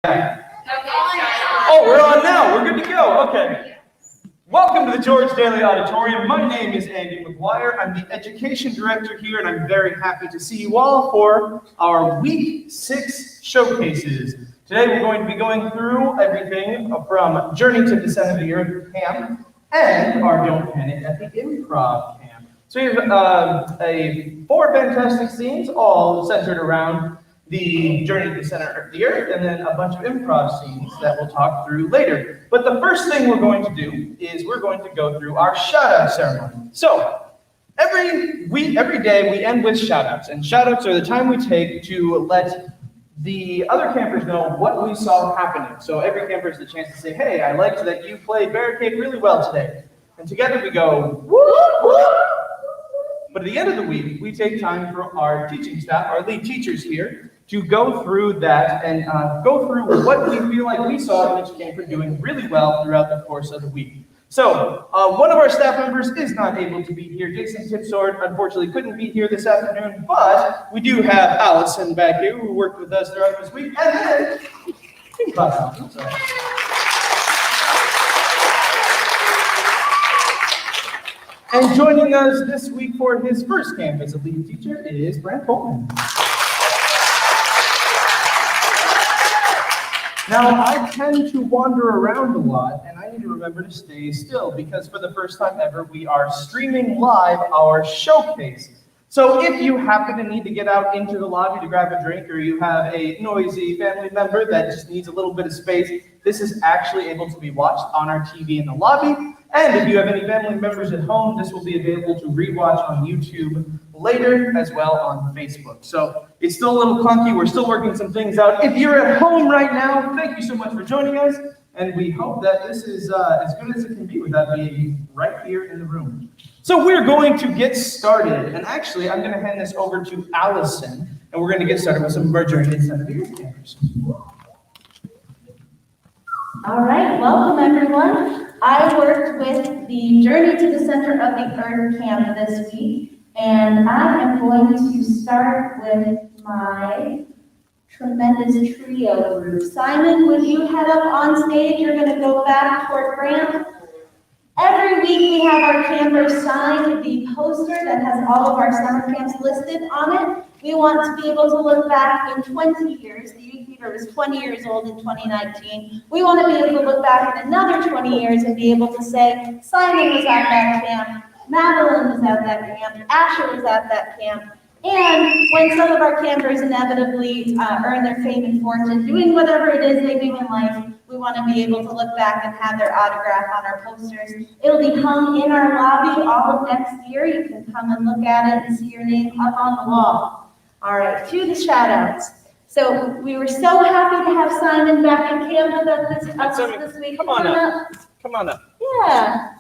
Oh, we're on now. We're good to go. Okay. Welcome to the George Daly Auditorium. My name is Andy McGuire. I'm the Education Director here, and I'm very happy to see you all for our Week 6 showcases. Today we're going to be going through everything from Journey to Descent of the Earth camp and our Don't Panic at the Improv camp. So we have 4 fantastic scenes, all centered around the Journey to the Center of the Earth, and then a bunch of improv scenes that we'll talk through later. But the first thing we're going to do is we're going to go through our shout-out ceremony. So every day we end with shout-outs, and shout-outs are the time we take to let the other campers know what we saw happening. So every camper has the chance to say, hey, I liked that you played barricade really well today. And together we go, woo, woo. But at the end of the week, we take time for our teaching staff, our lead teachers here, to go through that and go through what we feel like we saw each camper doing really well throughout the course of the week. So one of our staff members is not able to be here. Jason Tipsword unfortunately couldn't be here this afternoon, but we do have Allison back here who worked with us throughout this week. And then, and joining us this week for his first camp as a lead teacher is Brent Coleman. Now, I tend to wander around a lot, and I need to remember to stay still because for the first time ever, we are streaming live our showcase. So if you happen to need to get out into the lobby to grab a drink, or you have a noisy family member that just needs a little bit of space, this is actually able to be watched on our TV in the lobby. And if you have any family members at home, this will be available to rewatch on YouTube later, as well on Facebook. So it's still a little clunky. We're still working some things out. If you're at home right now, thank you so much for joining us. And we hope that this is as good as it can be without being right here in the room. So we're going to get started. And actually, I'm going to hand this over to Allison. And we're going to get started with some of our Journey to the Center of the Earth campers. All right, welcome everyone. I worked with the Journey to the Center of the Earth camp this week, and I am going to start with my tremendous trio group. Simon, would you head up on stage? You're going to go back toward Grant. Every week we have our campers sign the poster that has all of our summer camps listed on it. We want to be able to look back in 20 years. The youth leader was 20 years old in 2019. We want to be able to look back in another 20 years and be able to say, Simon was at that camp, Madeline was at that camp, Asher was at that camp. And when some of our campers inevitably earn their fame and fortune, doing whatever it is they do in life, we want to be able to look back and have their autograph on our posters. It'll be hung in our lobby all of next year. You can come and look at it and see your name up on the wall. All right, to the shout outs. So we were so happy to have Simon back in camp with us this week. Come on up. Come on up. Yeah.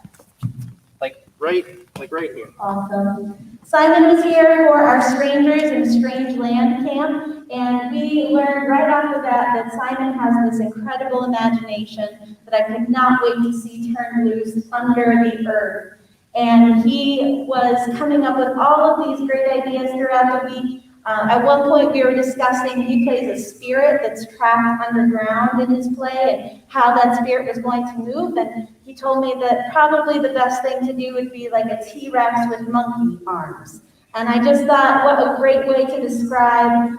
Like right here. Awesome. Simon was here for our Strangers in Strange Land camp, and we learned right off the bat that Simon has this incredible imagination that I could not wait to see turn loose under the earth. And he was coming up with all of these great ideas throughout the week. At one point we were discussing, he plays a spirit that's trapped underground in his play and how that spirit was going to move. And he told me that probably the best thing to do would be like a T-Rex with monkey arms. And I just thought, what a great way to describe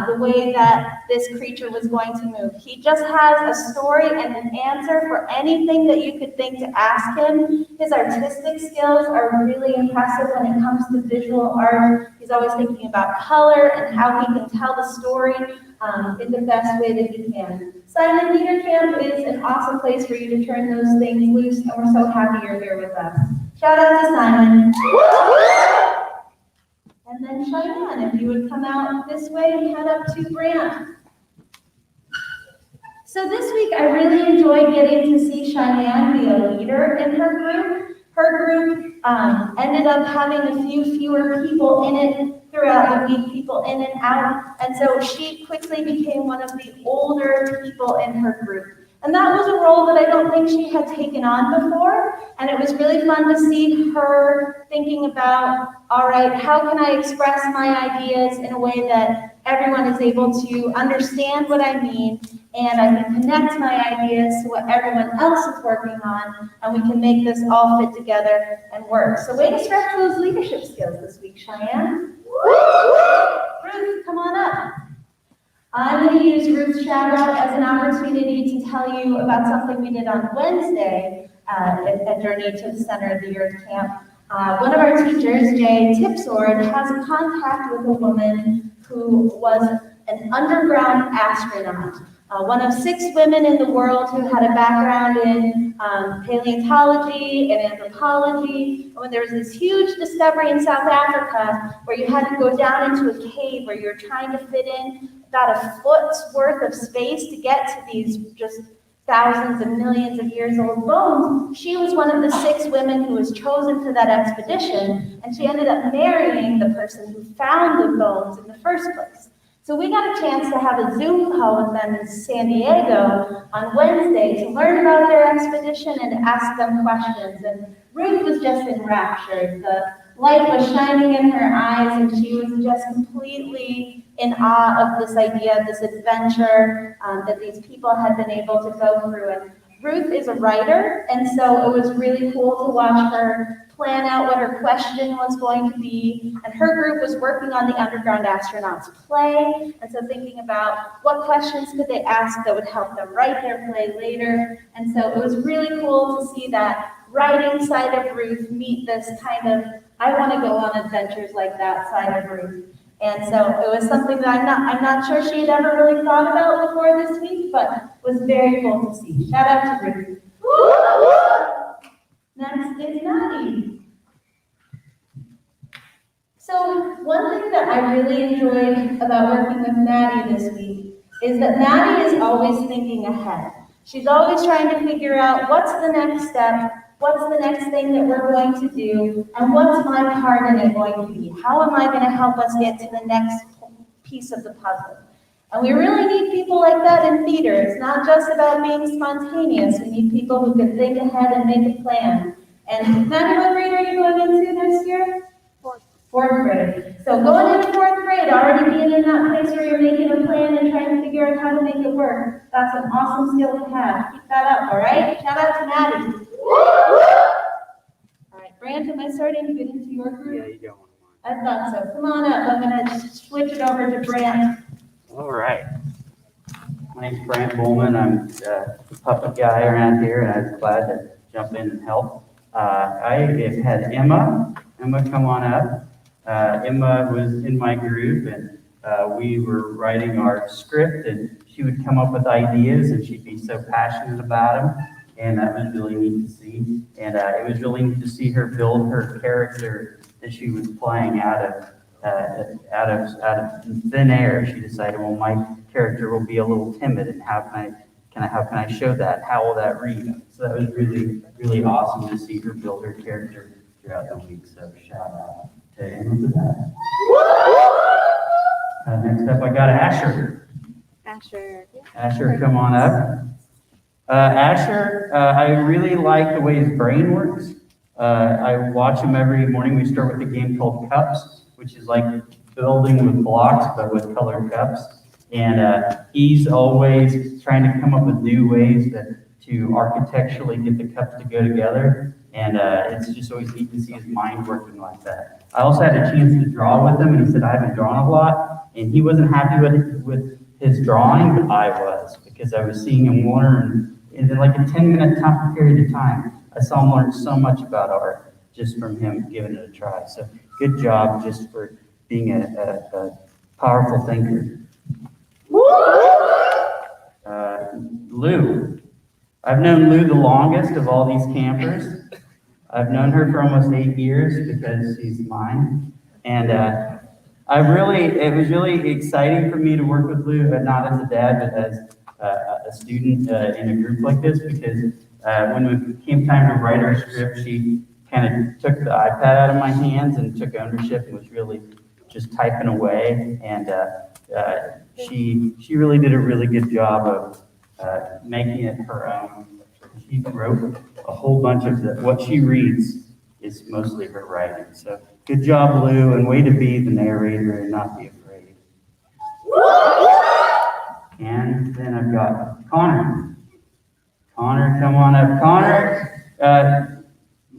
the way that this creature was going to move. He just has a story and an answer for anything that you could think to ask him. His artistic skills are really impressive when it comes to visual art. He's always thinking about color and how he can tell the story in the best way that he can. Simon, Leader Camp is an awesome place for you to turn those things loose, and we're so happy you're here with us. Shout out to Simon. And then Cheyenne, if you would come out this way and head up to Grant. So this week, I really enjoyed getting to see Cheyenne be a leader in her group. Her group ended up having a few fewer people in it throughout the week, people in and out. And so she quickly became one of the older people in her group. And that was a role that I don't think she had taken on before. And it was really fun to see her thinking about, all right, how can I express my ideas in a way that everyone is able to understand what I mean, and I can connect my ideas to what everyone else is working on, and we can make this all fit together and work. So way to stretch those leadership skills this week, Cheyenne. Ruth, come on up. I'm going to use Ruth's shout out as an opportunity to tell you about something we did on Wednesday at Journey to the Center of the Earth Camp. One of our teachers, Jay Tipsword, has a contact with a woman who was an underground astronaut. One of 6 women in the world who had a background in paleontology and anthropology. And when there was this huge discovery in South Africa where you had to go down into a cave where you were trying to fit in about a foot's worth of space to get to these just thousands and millions of years old bones, she was one of the 6 women who was chosen for that expedition, and she ended up marrying the person who found the bones in the first place. So we got a chance to have a Zoom call with them in San Diego on Wednesday to learn about their expedition and to ask them questions. And Ruth was just enraptured. The light was shining in her eyes, and she was just completely in awe of this idea, this adventure that these people had been able to go through. And Ruth is a writer, and so it was really cool to watch her plan out what her question was going to be. And her group was working on the Underground Astronauts play, and so thinking about what questions could they ask that would help them write their play later. And so it was really cool to see that writing side of Ruth meet this kind of, I want to go on adventures like that side of Ruth. And so it was something that I'm not sure she had ever really thought about before this week, but was very cool to see. Shout out to Ruth. Next is Maddie. So one thing that I really enjoyed about working with Maddie this week is that Maddie is always thinking ahead. She's always trying to figure out what's the next step, what's the next thing that we're going to do, and what's my part in it going to be? How am I going to help us get to the next piece of the puzzle? And we really need people like that in theater. It's not just about being spontaneous. We need people who can think ahead and make a plan. And Maddie, what grade are you going into this year? Fourth grade. So going into 4th grade, already being in that place where you're making a plan and trying to figure out how to make it work, that's an awesome skill to have. Keep that up, all right? Shout out to Maddie. All right, Brant, am I starting to get into your group? Yeah, you don't want I thought so. Come on up. I'm going to switch it over to Brant. All right. My name's Brant Bowman. I'm the puppet guy around here, and I'm glad to jump in and help. I have had Emma come on up. Emma was in my group, and we were writing our script, and she would come up with ideas, and she'd be so passionate about them, and that was really neat to see. And it was really neat to see her build her character that she was playing out of thin air. She decided, well, my character will be a little timid, and how can I show that? How will that read? So that was really, really awesome to see her build her character throughout the week. So shout out to Emma for that. Next up, I got Asher. Asher, come on up. Asher, I really like the way his brain works. I watch him every morning. We start with a game called Cups, which is like building with blocks, but with colored cups. And he's always trying to come up with new ways to architecturally get the cups to go together. And it's just always neat to see his mind working like that. I also had a chance to draw with him, and he said, I haven't drawn a lot. And he wasn't happy with his drawing, but I was, because I was seeing him learn in like a 10-minute period of time. I saw him learn so much about art just from him giving it a try. So good job just for being a powerful thinker. Lou. I've known Lou the longest of all these campers. I've known her for almost 8 years because she's mine. And it was really exciting for me to work with Lou, but not as a dad, but as a student in a group like this, because when it came time to write our script, she kind of took the iPad out of my hands and took ownership and was really just typing away. And she really did a really good job of making it her own. She wrote a whole bunch of what she reads is mostly her writing. So good job, Lou, and way to be the narrator and not be afraid. And then I've got Connor. Connor, come on up. Connor,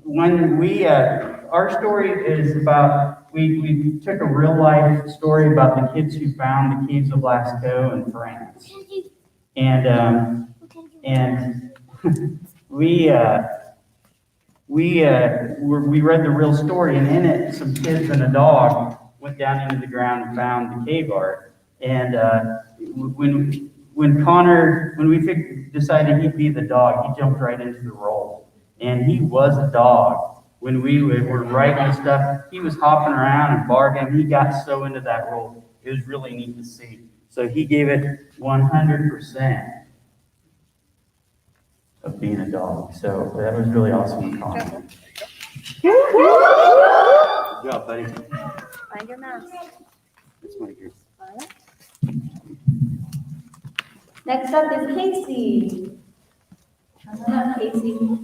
when we, our story is about, we took a real life story about the kids who found the caves of Lascaux in France. And we read the real story, and in it, some kids and a dog went down into the ground and found the cave art. And when we decided he'd be the dog, he jumped right into the role. And he was a dog. When we were writing stuff, he was hopping around and barking. He got so into that role. It was really neat to see. So he gave it 100% of being a dog. So that was really awesome, Colin. Good job, buddy. Find your mask. That's my group. Next up is Casey. Come on up, Casey.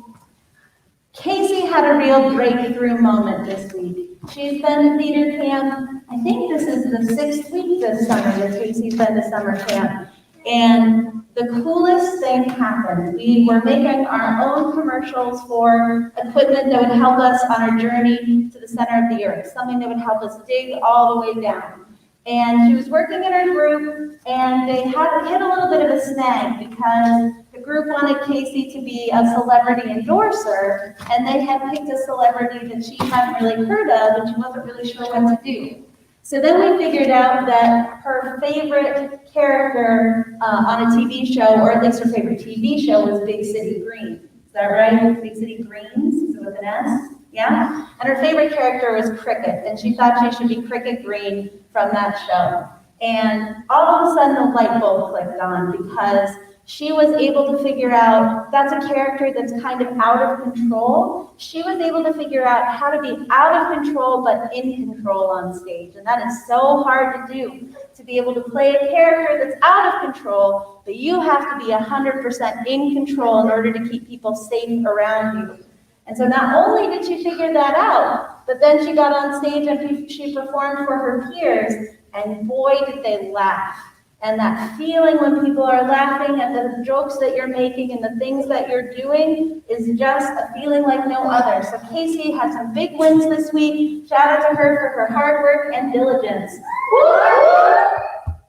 Casey had a real breakthrough moment this week. She's been to theater camp. I think this is the 6th week this summer that Casey's been to summer camp. And the coolest thing happened. We were making our own commercials for equipment that would help us on our journey to the center of the earth, something that would help us dig all the way down. And she was working in her group, and they had hit a little bit of a snag because the group wanted Casey to be a celebrity endorser, and they had picked a celebrity that she hadn't really heard of, and she wasn't really sure what to do. So then we figured out that her favorite character on a TV show, or at least her favorite TV show, was Big City Greens. Is that right? Big City Greens? Is it with an S? Yeah? And her favorite character was Cricket, and she thought she should be Cricket Green from that show. And all of a sudden the light bulb clicked on because she was able to figure out, that's a character that's kind of out of control. She was able to figure out how to be out of control but in control on stage. And that is so hard to do, to be able to play a character that's out of control, but you have to be 100% in control in order to keep people safe around you. And so not only did she figure that out, but then she got on stage and she performed for her peers, and boy did they laugh. And that feeling when people are laughing at the jokes that you're making and the things that you're doing is just a feeling like no other. So Casey had some big wins this week. Shout out to her for her hard work and diligence.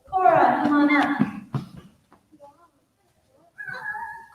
Cora, come on up.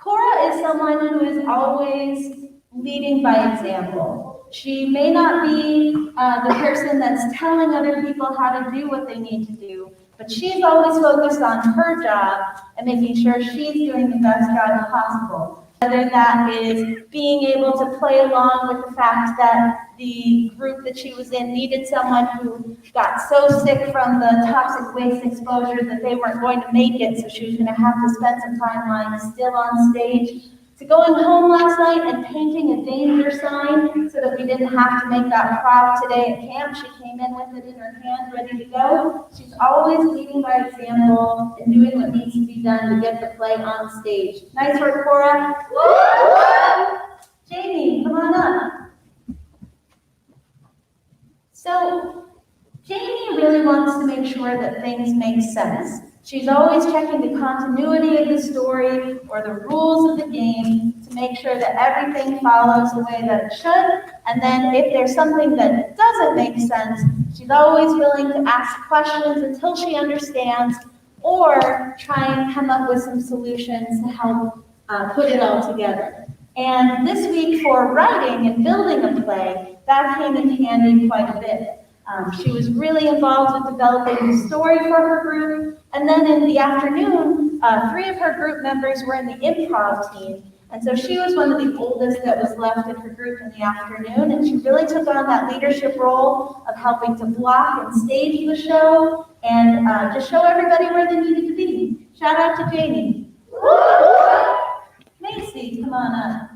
Cora is someone who is always leading by example. She may not be the person that's telling other people how to do what they need to do, but she's always focused on her job and making sure she's doing the best job possible. Whether that is being able to play along with the fact that the group that she was in needed someone who got so sick from the toxic waste exposure that they weren't going to make it, so she was going to have to spend some time lying still on stage, to going home last night and painting a danger sign so that we didn't have to make that prop today at camp. She came in with it in her hand, ready to go. She's always leading by example and doing what needs to be done to get the play on stage. Nice work, Cora. Jamie, come on up. So, Jamie really wants to make sure that things make sense. She's always checking the continuity of the story or the rules of the game to make sure that everything follows the way that it should. And then if there's something that doesn't make sense, she's always willing to ask questions until she understands or try and come up with some solutions to help put it all together. And this week for writing and building a play, that came in handy quite a bit. She was really involved with developing the story for her group. And then in the afternoon, 3 of her group members were in the improv team. And so she was one of the oldest that was left in her group in the afternoon. And she really took on that leadership role of helping to block and stage the show and just show everybody where they needed to be. Shout out to Jamie. Macy, come on up.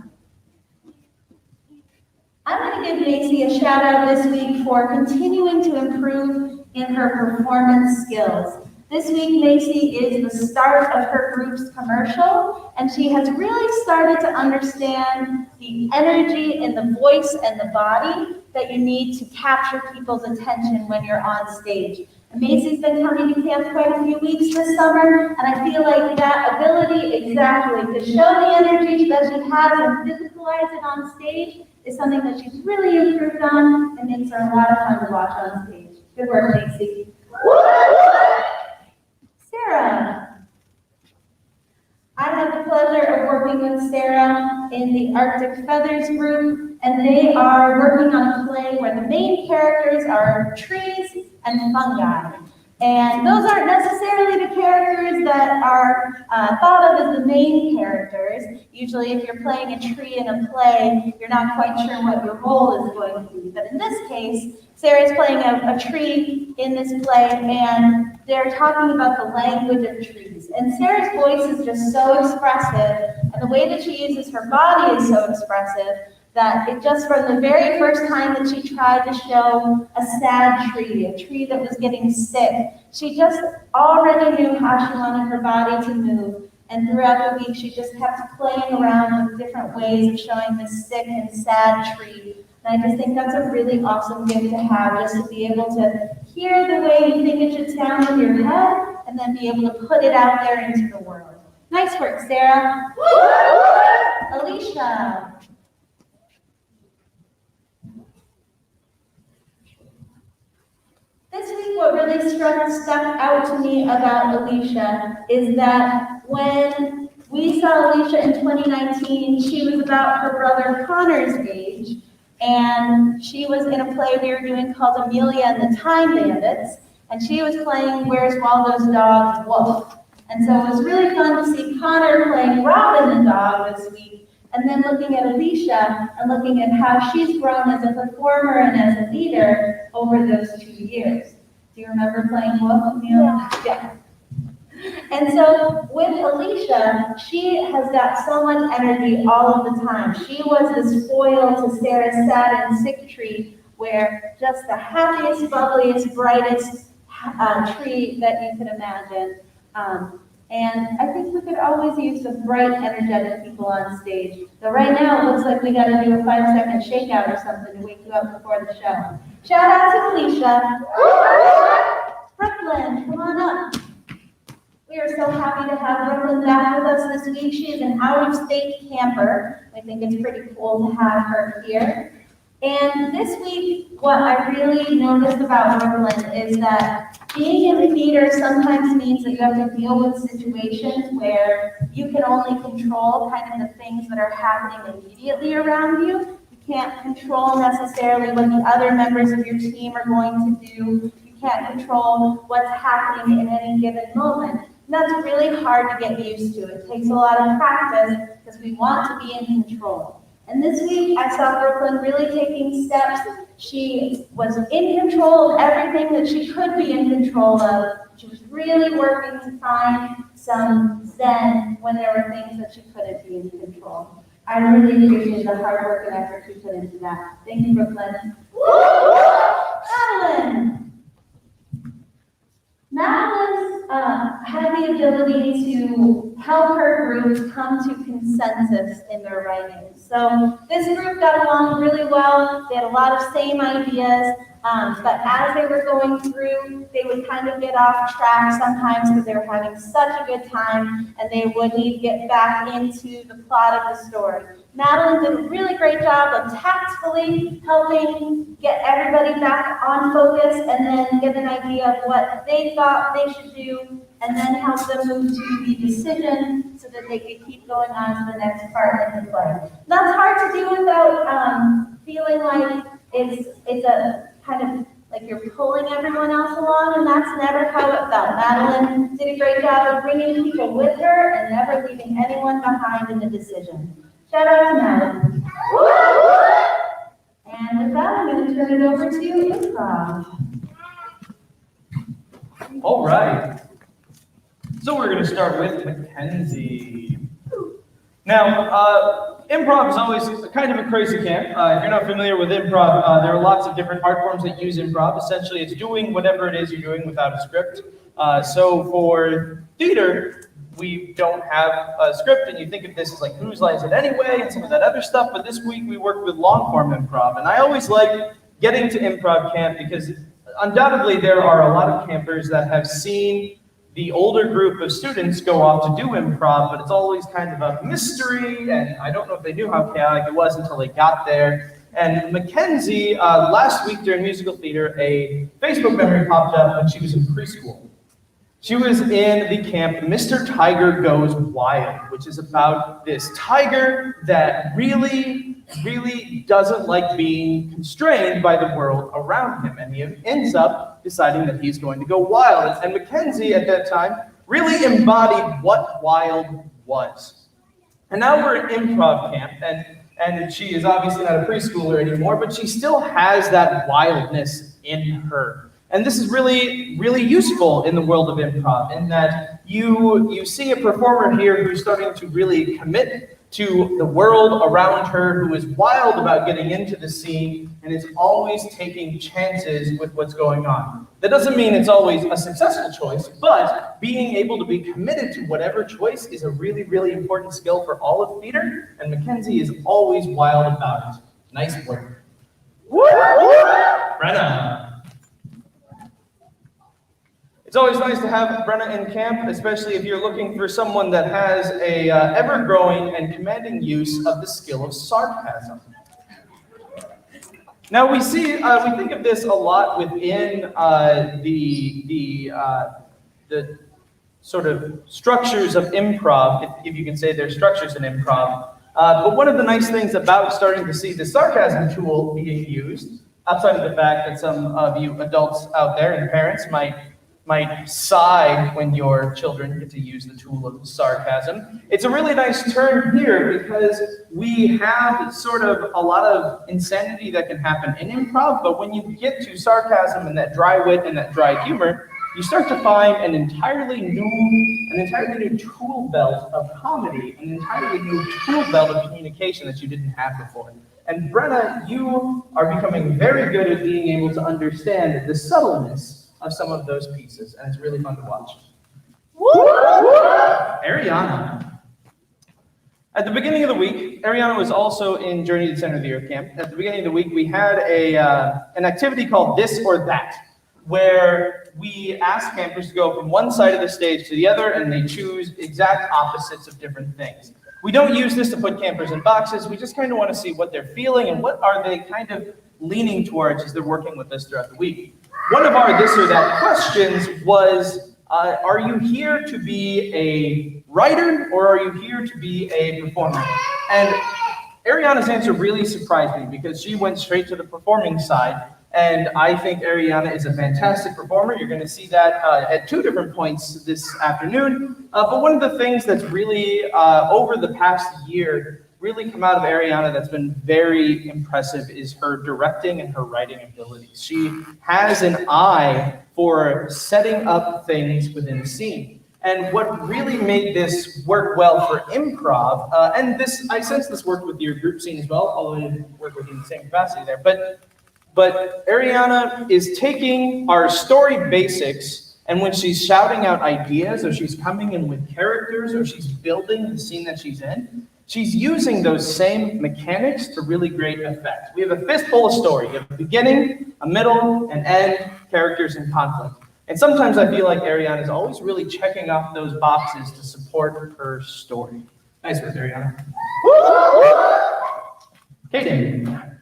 I'm going to give Macy a shout out this week for continuing to improve in her performance skills. This week, Macy is the start of her group's commercial, and she has really started to understand the energy in the voice and the body that you need to capture people's attention when you're on stage. Macy's been coming to camp quite a few weeks this summer, and I feel like that ability exactly to show the energy that she has and physicalize it on stage is something that she's really improved on and makes her a lot of fun to watch on stage. Good work, Macy. Sarah. I have the pleasure of working with Sarah in the Arctic Feathers group, and they are working on a play where the main characters are trees and fungi. And those aren't necessarily the characters that are thought of as the main characters. Usually if you're playing a tree in a play, you're not quite sure what your role is going to be. But in this case, Sarah's playing a tree in this play, and they're talking about the language of trees. And Sarah's voice is just so expressive, and the way that she uses her body is so expressive, that it just from the very first time that she tried to show a sad tree, a tree that was getting sick, she just already knew how she wanted her body to move. And throughout the week, she just kept playing around with different ways of showing this sick and sad tree. And I just think that's a really awesome gift to have, just to be able to hear the way you think it should sound in your head, and then be able to put it out there into the world. Nice work, Sarah. Alicia. This week, what really stuck out to me about Alicia is that when we saw Alicia in 2019, she was about her brother Connor's age, and she was in a play we were doing called Amelia and the Time Bandits, and she was playing Where's Waldo's Dog, Wolf. And so it was really fun to see Connor playing Robin the dog this week, and then looking at Alicia and looking at how she's grown as a performer and as a leader over those 2 years. Do you remember playing Wolf, Amelia? Yeah. And so with Alicia, she has got so much energy all of the time. She was this foil to Sarah's sad and sick tree, where just the happiest, bubbliest, brightest tree that you could imagine. And I think we could always use some bright, energetic people on stage. So right now, it looks like we got to do a 5-second shakeout or something to wake you up before the show. Shout out to Alicia. Brooklyn, come on up. We are so happy to have Brooklyn back with us this week. She is an out-of-state camper. I think it's pretty cool to have her here. And this week, what I really noticed about Brooklyn is that being in theater sometimes means that you have to deal with situations where you can only control kind of the things that are happening immediately around you. You can't control necessarily what the other members of your team are going to do. You can't control what's happening in any given moment. And that's really hard to get used to. It takes a lot of practice because we want to be in control. And this week, I saw Brooklyn really taking steps. She was in control of everything that she could be in control of. She was really working to find some zen when there were things that she couldn't be in control. I really appreciate the hard work and effort she put into that. Thank you, Brooklyn. Madeline! Madeline had the ability to help her group come to consensus in their writing. So this group got along really well. They had a lot of same ideas, but as they were going through, they would kind of get off track sometimes because they were having such a good time, and they would need to get back into the plot of the story. Madeline did a really great job of tactfully helping get everybody back on focus and then get an idea of what they thought they should do, and then help them move to the decision so that they could keep going on to the next part of the play. That's hard to do without feeling like it's a kind of like you're pulling everyone else along, and that's never how it felt. Madeline did a great job of bringing people with her and never leaving anyone behind in the decision. Shout out to Madeline. And with that, I'm going to turn it over to Improv. All right. So we're going to start with Mackenzie. Now, improv is always kind of a crazy camp. If you're not familiar with improv, there are lots of different art forms that use improv. Essentially, it's doing whatever it is you're doing without a script. So for theater, we don't have a script, and you think of this as like Whose Lines It Anyway and some of that other stuff, but this week we worked with long-form improv, and I always like getting to improv camp because undoubtedly there are a lot of campers that have seen the older group of students go off to do improv, but it's always kind of a mystery, and I don't know if they knew how chaotic it was until they got there. And Mackenzie, last week during musical theater, a Facebook memory popped up when she was in preschool. She was in the camp Mr. Tiger Goes Wild, which is about this tiger that really doesn't like being constrained by the world around him. And he ends up deciding that he's going to go wild. And Mackenzie, at that time, really embodied what wild was. And now we're at improv camp, and she is obviously not a preschooler anymore, but she still has that wildness in her. And this is really useful in the world of improv, in that you see a performer here who's starting to really commit to the world around her, who is wild about getting into the scene and is always taking chances with what's going on. That doesn't mean it's always a successful choice, but being able to be committed to whatever choice is a really important skill for all of theater, and Mackenzie is always wild about it. Nice work. Brenna. It's always nice to have Brenna in camp, especially if you're looking for someone that has a ever-growing and commanding use of the skill of sarcasm. Now we think of this a lot within the sort of structures of improv, if you can say there's structures in improv. But one of the nice things about starting to see the sarcasm tool being used, outside of the fact that some of you adults out there and parents might sigh when your children get to use the tool of sarcasm. It's a really nice turn here because we have sort of a lot of insanity that can happen in improv, but when you get to sarcasm and that dry wit and that dry humor, you start to find an entirely new tool belt of comedy, an entirely new tool belt of communication that you didn't have before. And Brenna, you are becoming very good at being able to understand the subtleness of some of those pieces, and it's really fun to watch. Ariana. At the beginning of the week, Ariana was also in Journey to the Center of the Earth camp. At the beginning of the week, we had an activity called This or That, where we asked campers to go from one side of the stage to the other, and they choose exact opposites of different things. We don't use this to put campers in boxes. We just kind of want to see what they're feeling and what are they kind of leaning towards as they're working with us throughout the week. One of our this or that questions was, are you here to be a writer or are you here to be a performer? And Ariana's answer really surprised me because she went straight to the performing side. And I think Ariana is a fantastic performer. You're going to see that at two different points this afternoon. But one of the things that's really, over the past year, really come out of Ariana that's been very impressive is her directing and her writing abilities. She has an eye for setting up things within the scene. And what really made this work well for improv, and this, I sense this worked with your group scene as well, although I didn't work with you in the same capacity there, but Ariana is taking our story basics, and when she's shouting out ideas, or she's coming in with characters, or she's building the scene that she's in, she's using those same mechanics to really great effect. We have a fistful of story. You have a beginning, a middle, an end, characters, and conflict. And sometimes I feel like Ariana is always really checking off those boxes to support her story. Nice work, Ariana. Kaden.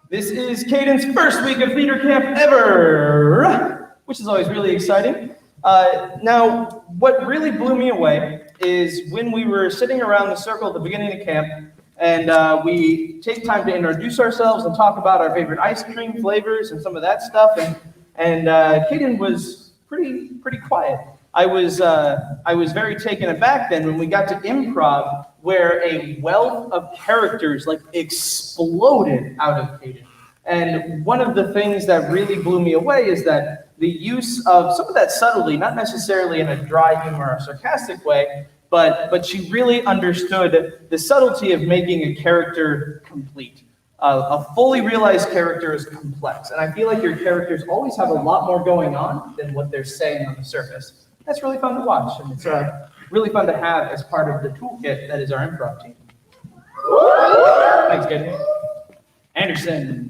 This is Kaden's first week of theater camp ever, which is always really exciting. Now, what really blew me away is when we were sitting around the circle at the beginning of camp, and we take time to introduce ourselves and talk about our favorite ice cream flavors and some of that stuff, and Kaden was pretty quiet. I was very taken aback then when we got to improv, where a wealth of characters like exploded out of Kaden. And one of the things that really blew me away is that the use of some of that subtlety, not necessarily in a dry humor or sarcastic way, but she really understood the subtlety of making a character complete. A fully realized character is complex, and I feel like your characters always have a lot more going on than what they're saying on the surface. That's really fun to watch, and it's really fun to have as part of the toolkit that is our improv team. Thanks, Kaden. Anderson.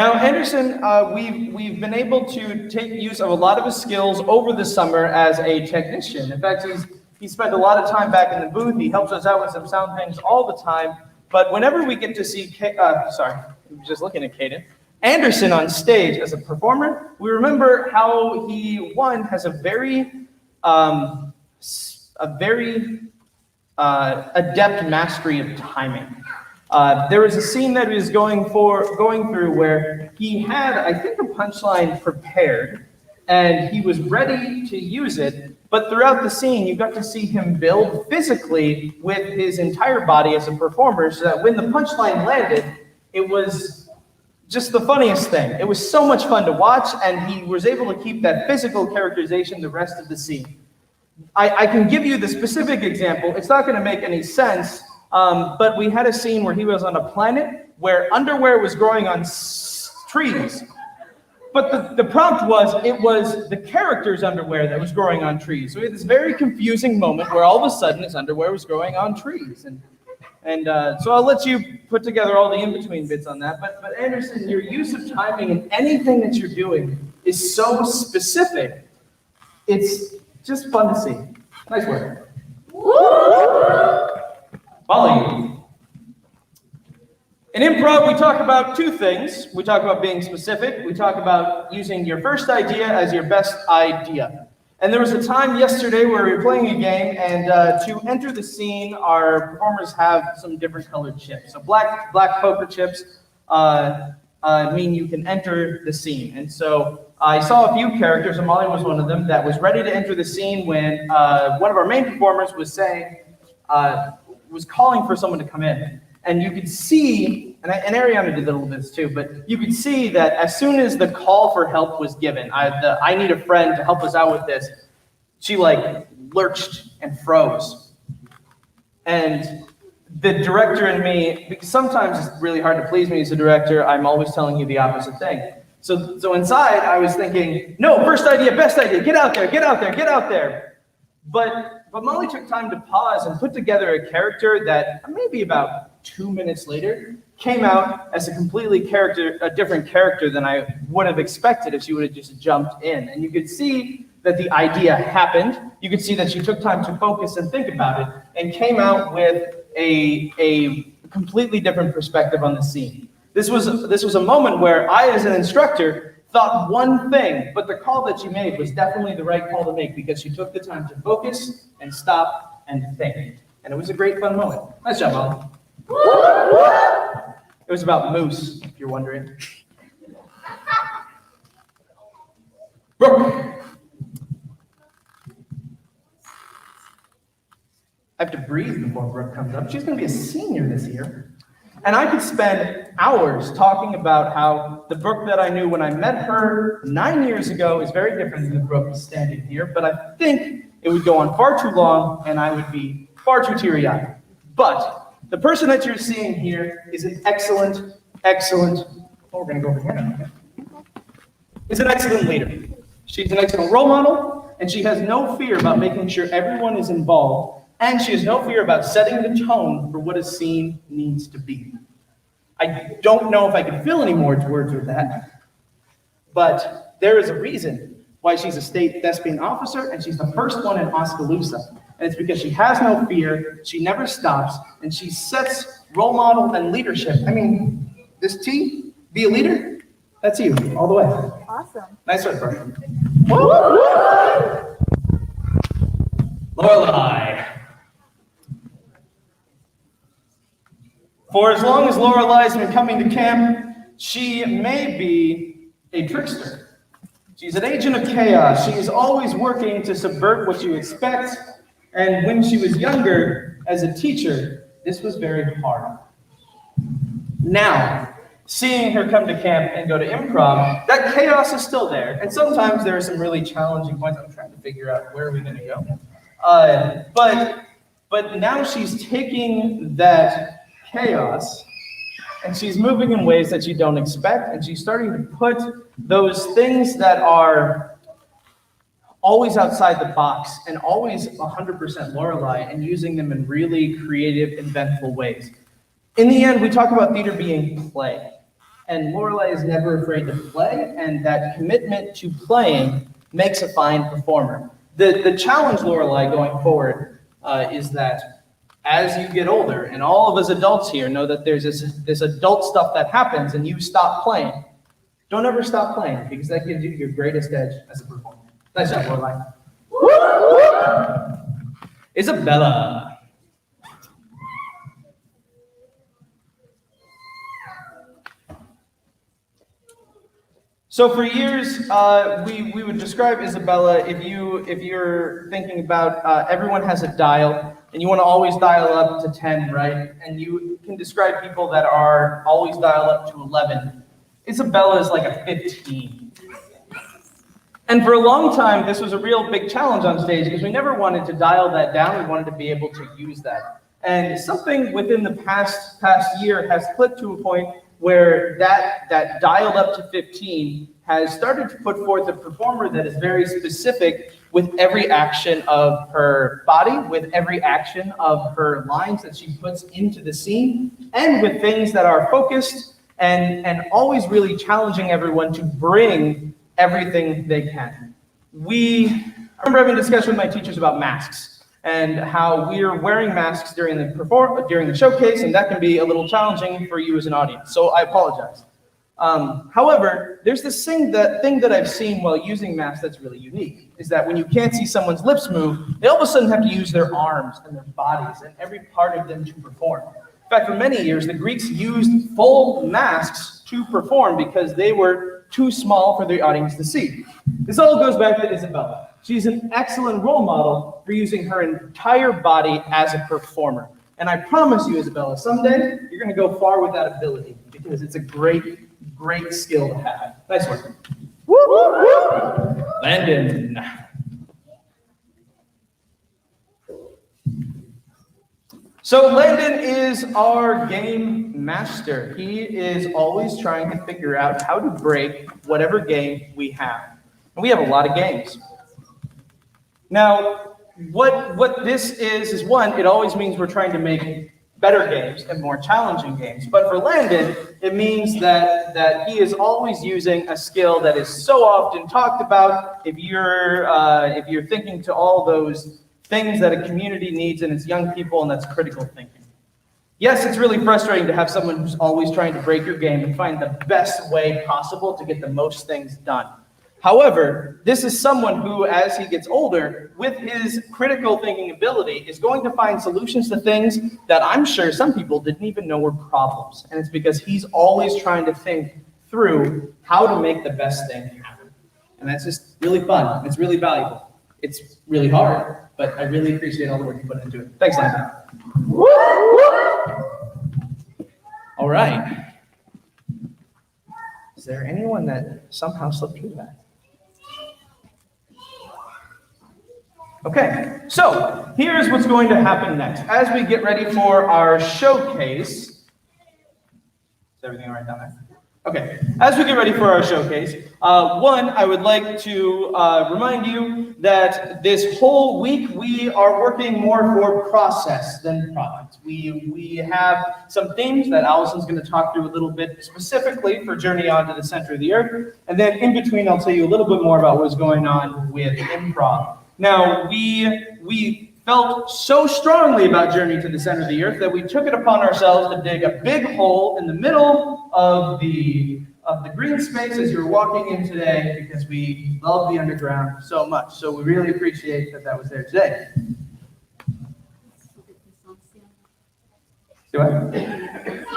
Now, Anderson, we've been able to take use of a lot of his skills over the summer as a technician. In fact, he spent a lot of time back in the booth. He helps us out with some sound things all the time. But whenever we get to see, just looking at Caden, Anderson on stage as a performer, we remember how he, one, has a very adept mastery of timing. There was a scene that he was going through where he had, I think, a punchline prepared, and he was ready to use it, but throughout the scene, you got to see him build physically with his entire body as a performer, so that when the punchline landed, it was just the funniest thing. It was so much fun to watch, and he was able to keep that physical characterization the rest of the scene. I can give you the specific example. It's not going to make any sense, but we had a scene where he was on a planet where underwear was growing on trees. But the prompt was, it was the character's underwear that was growing on trees. So we had this very confusing moment where all of a sudden his underwear was growing on trees. And so I'll let you put together all the in-between bits on that. But Anderson, your use of timing in anything that you're doing is so specific. It's just fun to see. Nice work. Molly. In improv, we talk about two things. We talk about being specific. We talk about using your first idea as your best idea. And there was a time yesterday where we were playing a game, and to enter the scene, our performers have some different colored chips. So black poker chips mean you can enter the scene. And so I saw a few characters, and Molly was one of them, that was ready to enter the scene when one of our main performers was calling for someone to come in. And you could see, and Ariana did a little bit too, but you could see that as soon as the call for help was given, I need a friend to help us out with this, she like lurched and froze. And the director and me, because sometimes it's really hard to please me as a director, I'm always telling you the opposite thing. So inside I was thinking, no, first idea, best idea, get out there, get out there, get out there. But Molly took time to pause and put together a character that maybe about 2 minutes later came out as a different character than I would have expected if she would have just jumped in. And you could see that the idea happened. You could see that she took time to focus and think about it and came out with a completely different perspective on the scene. This was a moment where I, as an instructor, thought one thing, but the call that she made was definitely the right call to make because she took the time to focus and stop and think. And it was a great fun moment. Nice job, Molly. It was about moose, if you're wondering. Brooke. I have to breathe before Brooke comes up. She's going to be a senior this year. And I could spend hours talking about how the Brooke that I knew when I met her 9 years ago is very different than the Brooke standing here, but I think it would go on far too long and I would be far too teary-eyed. But the person that you're seeing here is an excellent, we're going to go over here now. Is an excellent leader. She's an excellent role model, and she has no fear about making sure everyone is involved, and she has no fear about setting the tone for what a scene needs to be. I don't know if I can fill any more words with that, but there is a reason why she's a state thespian officer, and she's the first one in Oskaloosa. And it's because she has no fear, she never stops, and she sets role model and leadership. I mean, this T, be a leader, that's you, all the way. Awesome. Nice work, Brian. Lorelei. For as long as Lorelai's been coming to camp, she may be a trickster. She's an agent of chaos. She is always working to subvert what you expect. And when she was younger, as a teacher, this was very hard. Now, seeing her come to camp and go to improv, that chaos is still there. And sometimes there are some really challenging points. I'm trying to figure out where are we going to go. But now she's taking that chaos and she's moving in ways that you don't expect. And she's starting to put those things that are always outside the box and always 100% Lorelei and using them in really creative, inventful ways. In the end, we talk about theater being play. and Lorelai is never afraid to play, and that commitment to playing makes a fine performer. The challenge, Lorelai, going forward is that as you get older, and all of us adults here know that there's this adult stuff that happens and you stop playing. Don't ever stop playing, because that gives you your greatest edge as a performer. Nice job, Lorelai. Isabella. So for years, we would describe Isabella, if you're thinking about everyone has a dial, and you want to always dial up to 10, right? And you can describe people that are always dial up to 11. Isabella is like a 15. And for a long time, this was a real big challenge on stage, because we never wanted to dial that down. We wanted to be able to use that. And something within the past year has clicked to a point where that dialed up to 15 has started to put forth a performer that is very specific with every action of her body, with every action of her lines that she puts into the scene, and with things that are focused and always really challenging everyone to bring everything they can. I remember having a discussion with my teachers about masks, and how we're wearing masks during the showcase, and that can be a little challenging for you as an audience, so I apologize. However, there's this thing that I've seen while using masks that's really unique, is that when you can't see someone's lips move, they all of a sudden have to use their arms and their bodies and every part of them to perform. In fact, for many years, the Greeks used full masks to perform because they were too small for the audience to see. This all goes back to Isabella. She's an excellent role model for using her entire body as a performer. And I promise you, Isabella, someday you're going to go far with that ability, because it's a great, great skill to have. Nice work. Woo, woo, woo. Landon. So Landon is our game master. He is always trying to figure out how to break whatever game we have. And we have a lot of games. Now, what this is one, it always means we're trying to make better games and more challenging games. But for Landon, it means that he is always using a skill that is so often talked about. If you're thinking to all those things that a community needs, and it's young people, and that's critical thinking. Yes, it's really frustrating to have someone who's always trying to break your game and find the best way possible to get the most things done. However, this is someone who, as he gets older, with his critical thinking ability, is going to find solutions to things that I'm sure some people didn't even know were problems. And it's because he's always trying to think through how to make the best thing happen. And that's just really fun. It's really valuable. It's really hard, but I really appreciate all the work you put into it. Thanks, Landon. All right. Is there anyone that somehow slipped through that? Okay, so here's what's going to happen next. As we get ready for our showcase, is everything all right down there? Okay, as we get ready for our showcase, I would like to remind you that this whole week we are working more for process than product. We have some themes that Allison's going to talk through a little bit specifically for Journey Onto the Center of the Earth, and then in between I'll tell you a little bit more about what's going on with improv. Now, we felt so strongly about Journey to the Center of the Earth that we took it upon ourselves to dig a big hole in the middle of the green space as you're walking in today, because we love the underground so much. So we really appreciate that was there today. Do I?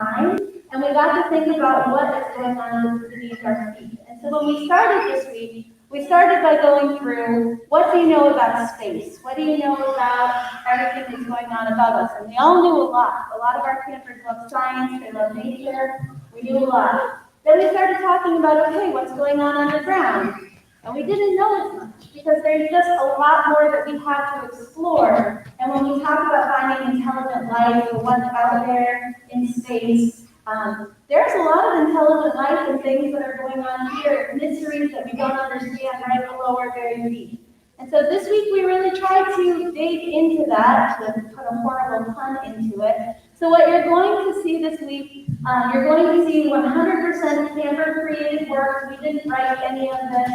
time, and we got to think about what is going on beneath our feet. And so when we started this week, we started by going through, what do you know about space? What do you know about everything that's going on above us? And we all knew a lot. A lot of our campers love science, they love nature, we knew a lot. Then we started talking about, okay, what's going on underground? And we didn't know as much, because there's just a lot more that we have to explore. And when we talk about finding intelligent life or what's out there in space, there's a lot of intelligent life and things that are going on here, mysteries that we don't understand right below our very feet. And so this week we really tried to dig into that, to put a horrible pun into it. So what you're going to see this week, you're going to see 100% camper-created work. We didn't write any of this.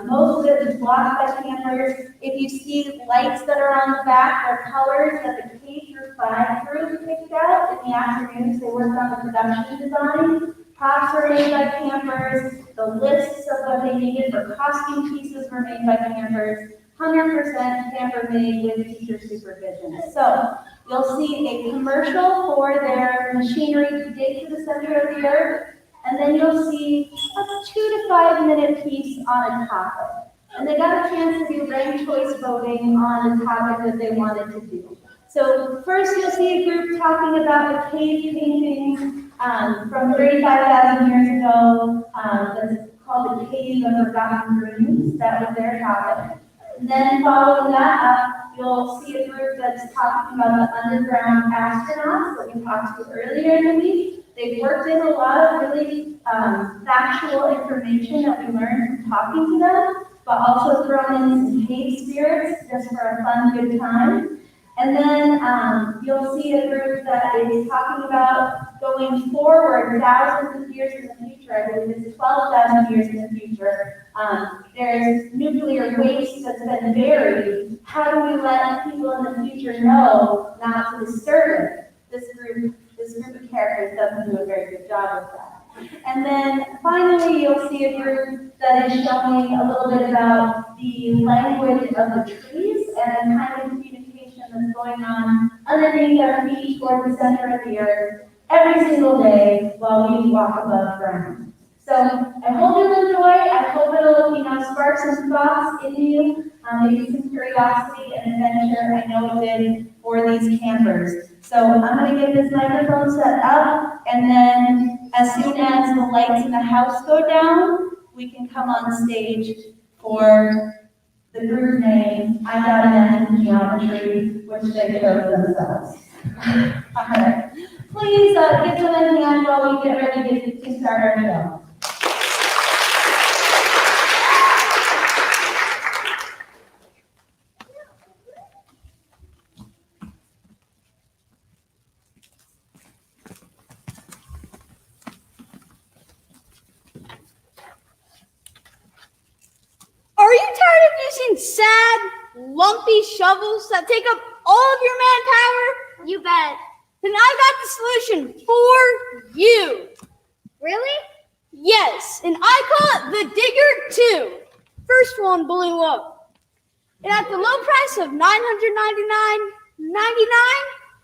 Most of it is blocked by campers. If you see lights that are on the back, they're colors that the K through 5 group picked out. In the afternoons, they worked on the production design. Props were made by campers. The lists of what they needed for costume pieces were made by campers. 100% camper made with teacher supervision. So you'll see a commercial for their machinery to dig to the center of the earth. And then you'll see a 2 to 5 minute piece on a topic. And they got a chance to do ranked choice voting on the topic that they wanted to do. So first you'll see a group talking about the cave paintings from 35,000 years ago that's called the Cave of Forgotten Dreams. That was their topic. And then following that up, you'll see a group that's talking about the underground astronauts that we talked to earlier in the week. They've worked in a lot of really factual information that we learned from talking to them, but also thrown in some cave spirits just for a fun, good time. And then you'll see a group that is talking about going forward thousands of years in the future. I believe it's 12,000 years in the future. There's nuclear waste that's been buried. How do we let people in the future know not to disturb it? This group of characters doesn't do a very good job with that. And then finally, you'll see a group that is showing a little bit about the language of the trees and the kind of communication that's going on underneath our feet toward the center of the earth every single day while we walk above ground. So I hope you'll enjoy. I hope it'll, spark some thoughts in you, maybe some curiosity and adventure. I know it did for these campers. So I'm going to get this microphone set up, and then as soon as the lights in the house go down, we can come on stage for the group name, I Got an F in Geometry, which they chose themselves. All right. Please give them a hand while we get ready to start our show. Are you tired of using sad, lumpy shovels that take up all of your manpower? You bet. Then I got the solution for you. Really? Yes, and I call it the Digger 2. First one blew up. And at the low price of $999.99,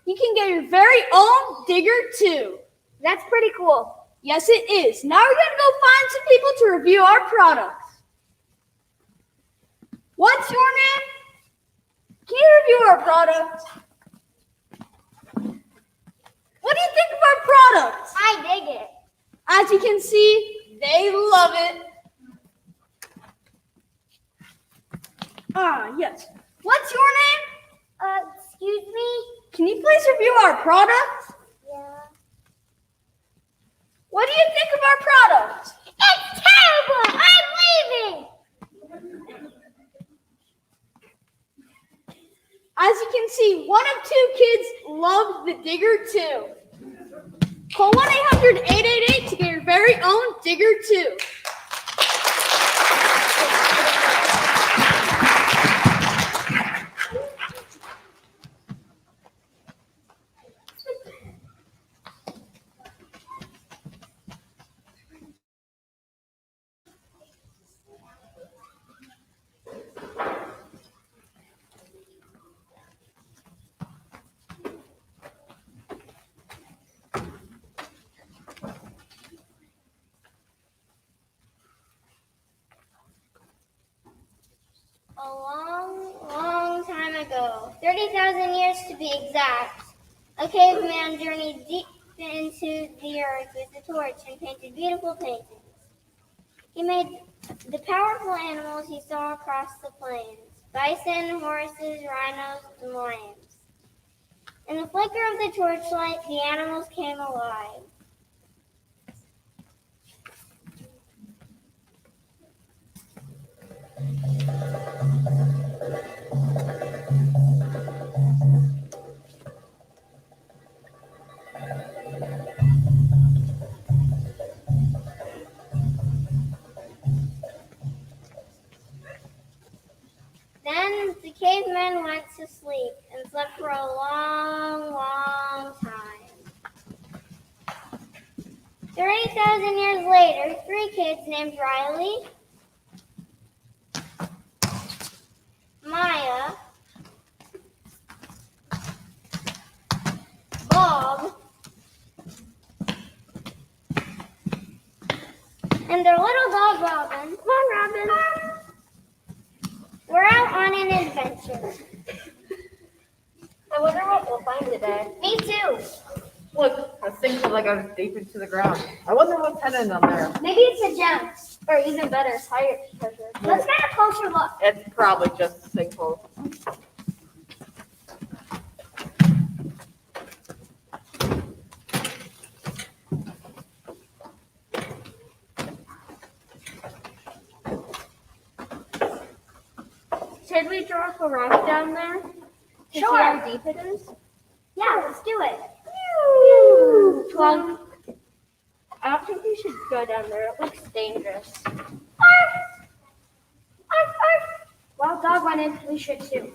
you can get your very own Digger 2. That's pretty cool. Yes, it is. Now we're going to go find some people to review our products. What's your name? Can you review our product? What do you think of our product? I dig it. As you can see, they love it. Yes. What's your name? Excuse me? Can you please review our product? Yeah. What do you think of our product? It's terrible! I'm leaving! As you can see, 1 of 2 kids love the Digger 2. Call 1-800-888 to get your very own Digger 2. years to be exact, a caveman journeyed deep into the earth with a torch and painted beautiful paintings. He made the powerful animals he saw across the plains: bison, horses, rhinos, and lions. In the flicker of the torchlight, the animals came alive. Then the cavemen went to sleep and slept for a long, long time. 30,000 years later, 3 kids named Riley, Maya, Bob, and their little dog Robin. Come on, Robin. We're out on an adventure. I wonder what we'll find today. Me too. Look, a thing feels like I was deep into the ground. I wonder what's hidden on there. Maybe it's a gem, or even better, higher treasure. Let's get a closer look. It's probably just a sinkhole. Should we drop a rock down there to see how deep it is? Yeah, let's do it. Well, I don't think we should go down there. It looks dangerous. Well, dog wanted, we should too.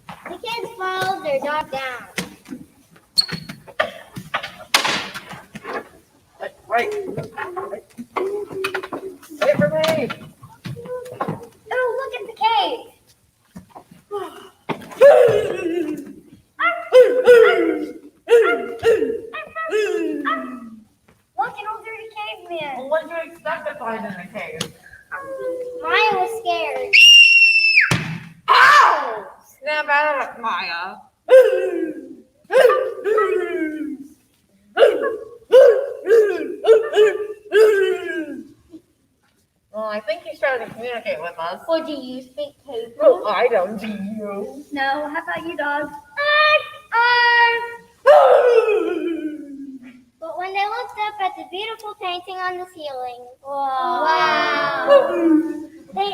The kids followed their dog down. Wait for me. Oh, look at the cave. Look, an old dirty caveman. Well, what do you expect to find in a cave? Maya was scared. Ow! Snap out of it, Maya. Well, I think he's trying to communicate with us. Or do you speak caveman? Oh, I don't. Do you? No, how about you, dog? But when they looked up at the beautiful painting on the ceiling, wow. They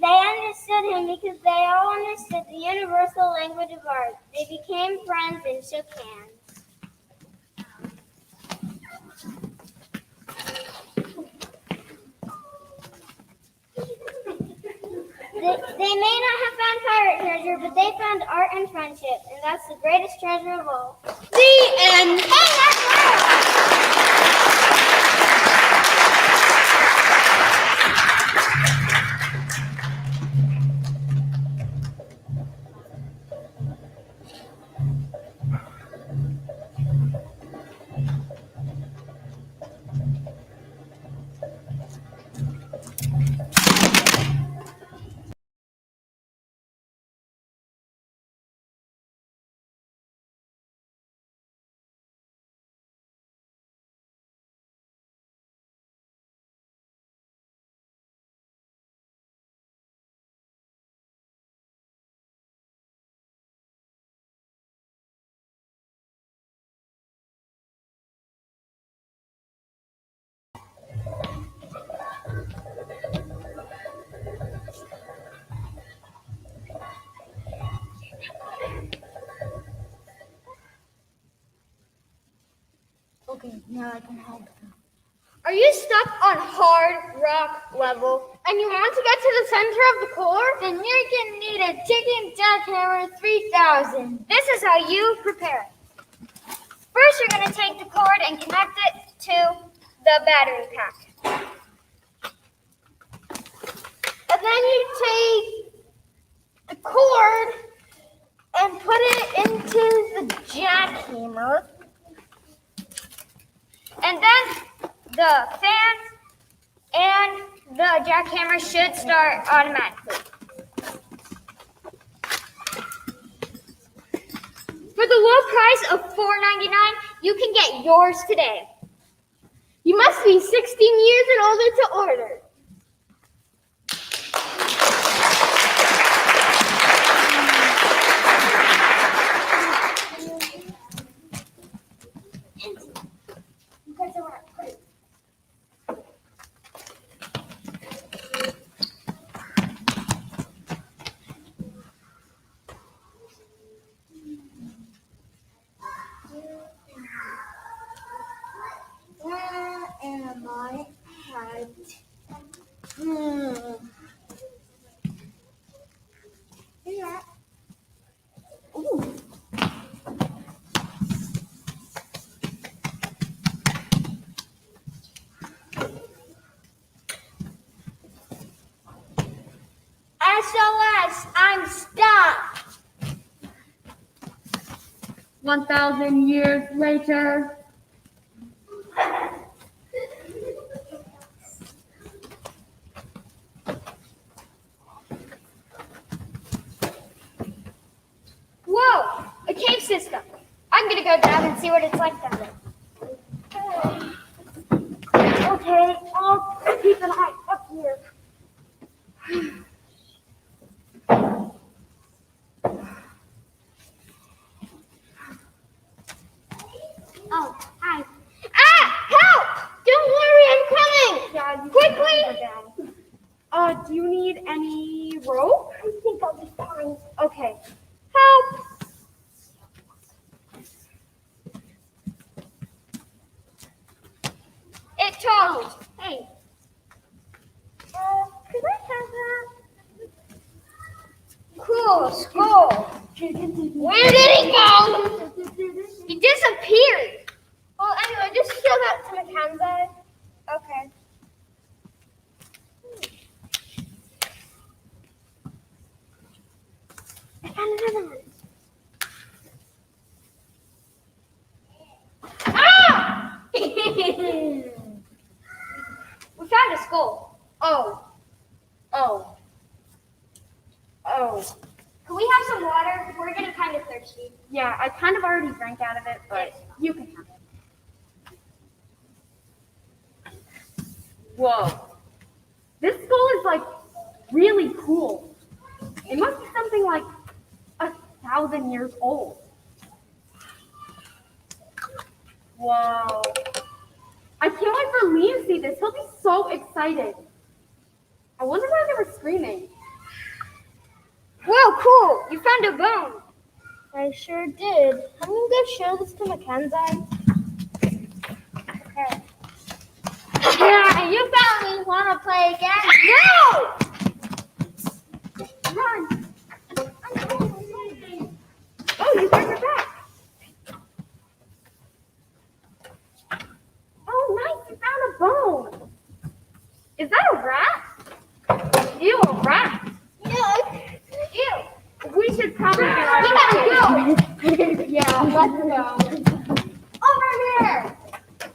understood him because they all understood the universal language of art. They became friends and shook hands. They may not have found pirate treasure, but they found art and friendship, and that's the greatest treasure of all. The end. Hey, that's right! Okay, now I can help. Are you stuck on hard rock level and you want to get to the center of the core? Then you're going to need a ticking jackhammer 3000. This is how you prepare it. First, you're going to take the cord and connect it to the battery pack. And then you take the cord and put it into the jackhammer. And then the fans and the jackhammer should start automatically. For the low price of $4.99, you can get yours today. You must be 16 years and older to order. Where am I at? Here. Ooh. SOS, I'm stuck. 1,000 years later. Whoa, a cave system. I'm gonna go down and see what it's like down there. Okay, I'll keep an eye up here. Oh, hi. Ah, help! Don't worry, I'm coming! Yeah, Quickly! Do you need any rope? I think I'll be fine. Okay. Help! It talked. Hey. Could I have that? Cool, skull. Where did he go? He disappeared. Well, anyway, just show that to Mackenzie. Okay. I found another one. Ah! We found a skull. Oh. Can we have some water? We're getting kind of thirsty. Yeah, I kind of already drank out of it, but you can have it. Whoa. This skull is like really cool. It must be something like 1,000 years old. Whoa. I can't wait for Lee to see this. He'll be so excited. I wonder why they were screaming. Whoa, cool! You found a bone. I sure did. I'm gonna go show this to Mackenzie. Okay. Yeah, you found me. Wanna play again? No! Run! I'm going. Oh, you guys are back. Oh, nice. You found a bone. Is that a rat? Ew, a rat. Ew! We should probably We gotta go! Yeah, let's go. Over here!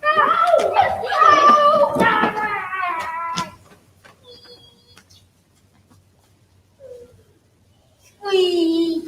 No! No! Squeak!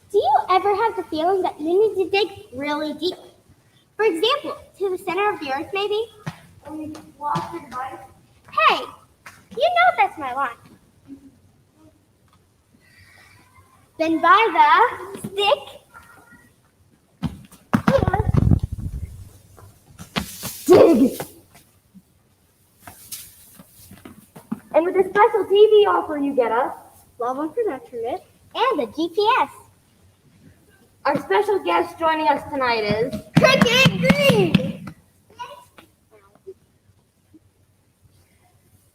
Do you ever have the feeling that you need to dig really deep? For example, to the center of the earth, maybe? Hey, you know that's my line. Then by the stick, dig. And with a special TV offer, you get a love production kit and a GPS. Our special guest joining us tonight is Cricket Green.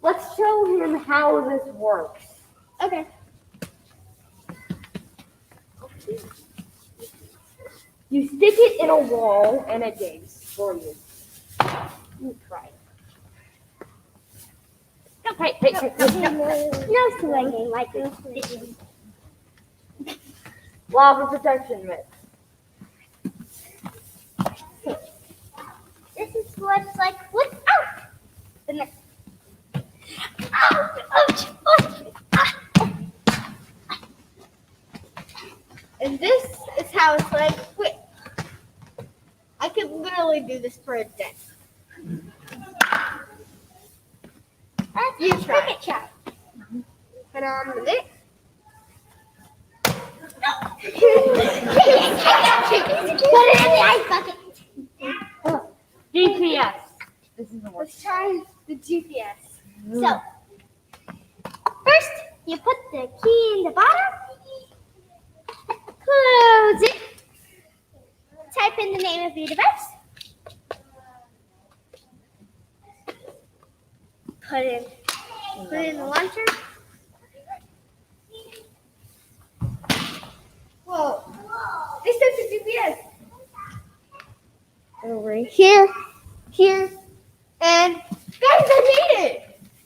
Let's show him how this works. Okay. You stick it in a wall and it digs for you. You try it. No swinging like this. Lava protection mitt. This is what it's like without the net. Ouch! Ouch! Ouch! And this is how it's like with. I could literally do this for a day. You try. Try. Put on the mitt. Put it in the ice bucket. GPS. This is the worst. Let's try the GPS. So, first you put the key in the bottom. Close it. Type in the name of your device. Put it in the launcher. Whoa. This is the GPS. Over here, and guys, I made it!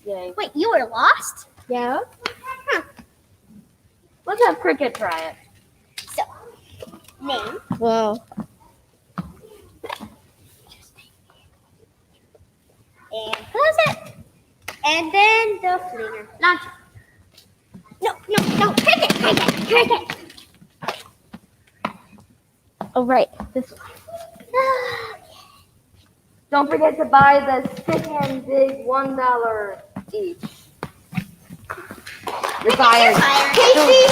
Yay. Wait, you were lost? Yeah. Huh. Let's have Cricket try it. So, name. Whoa. And close it. And then the flinger. Launcher. No, Cricket. Oh, right. This one. Don't forget to buy the stick and dig $1 each. You're fired. Casey!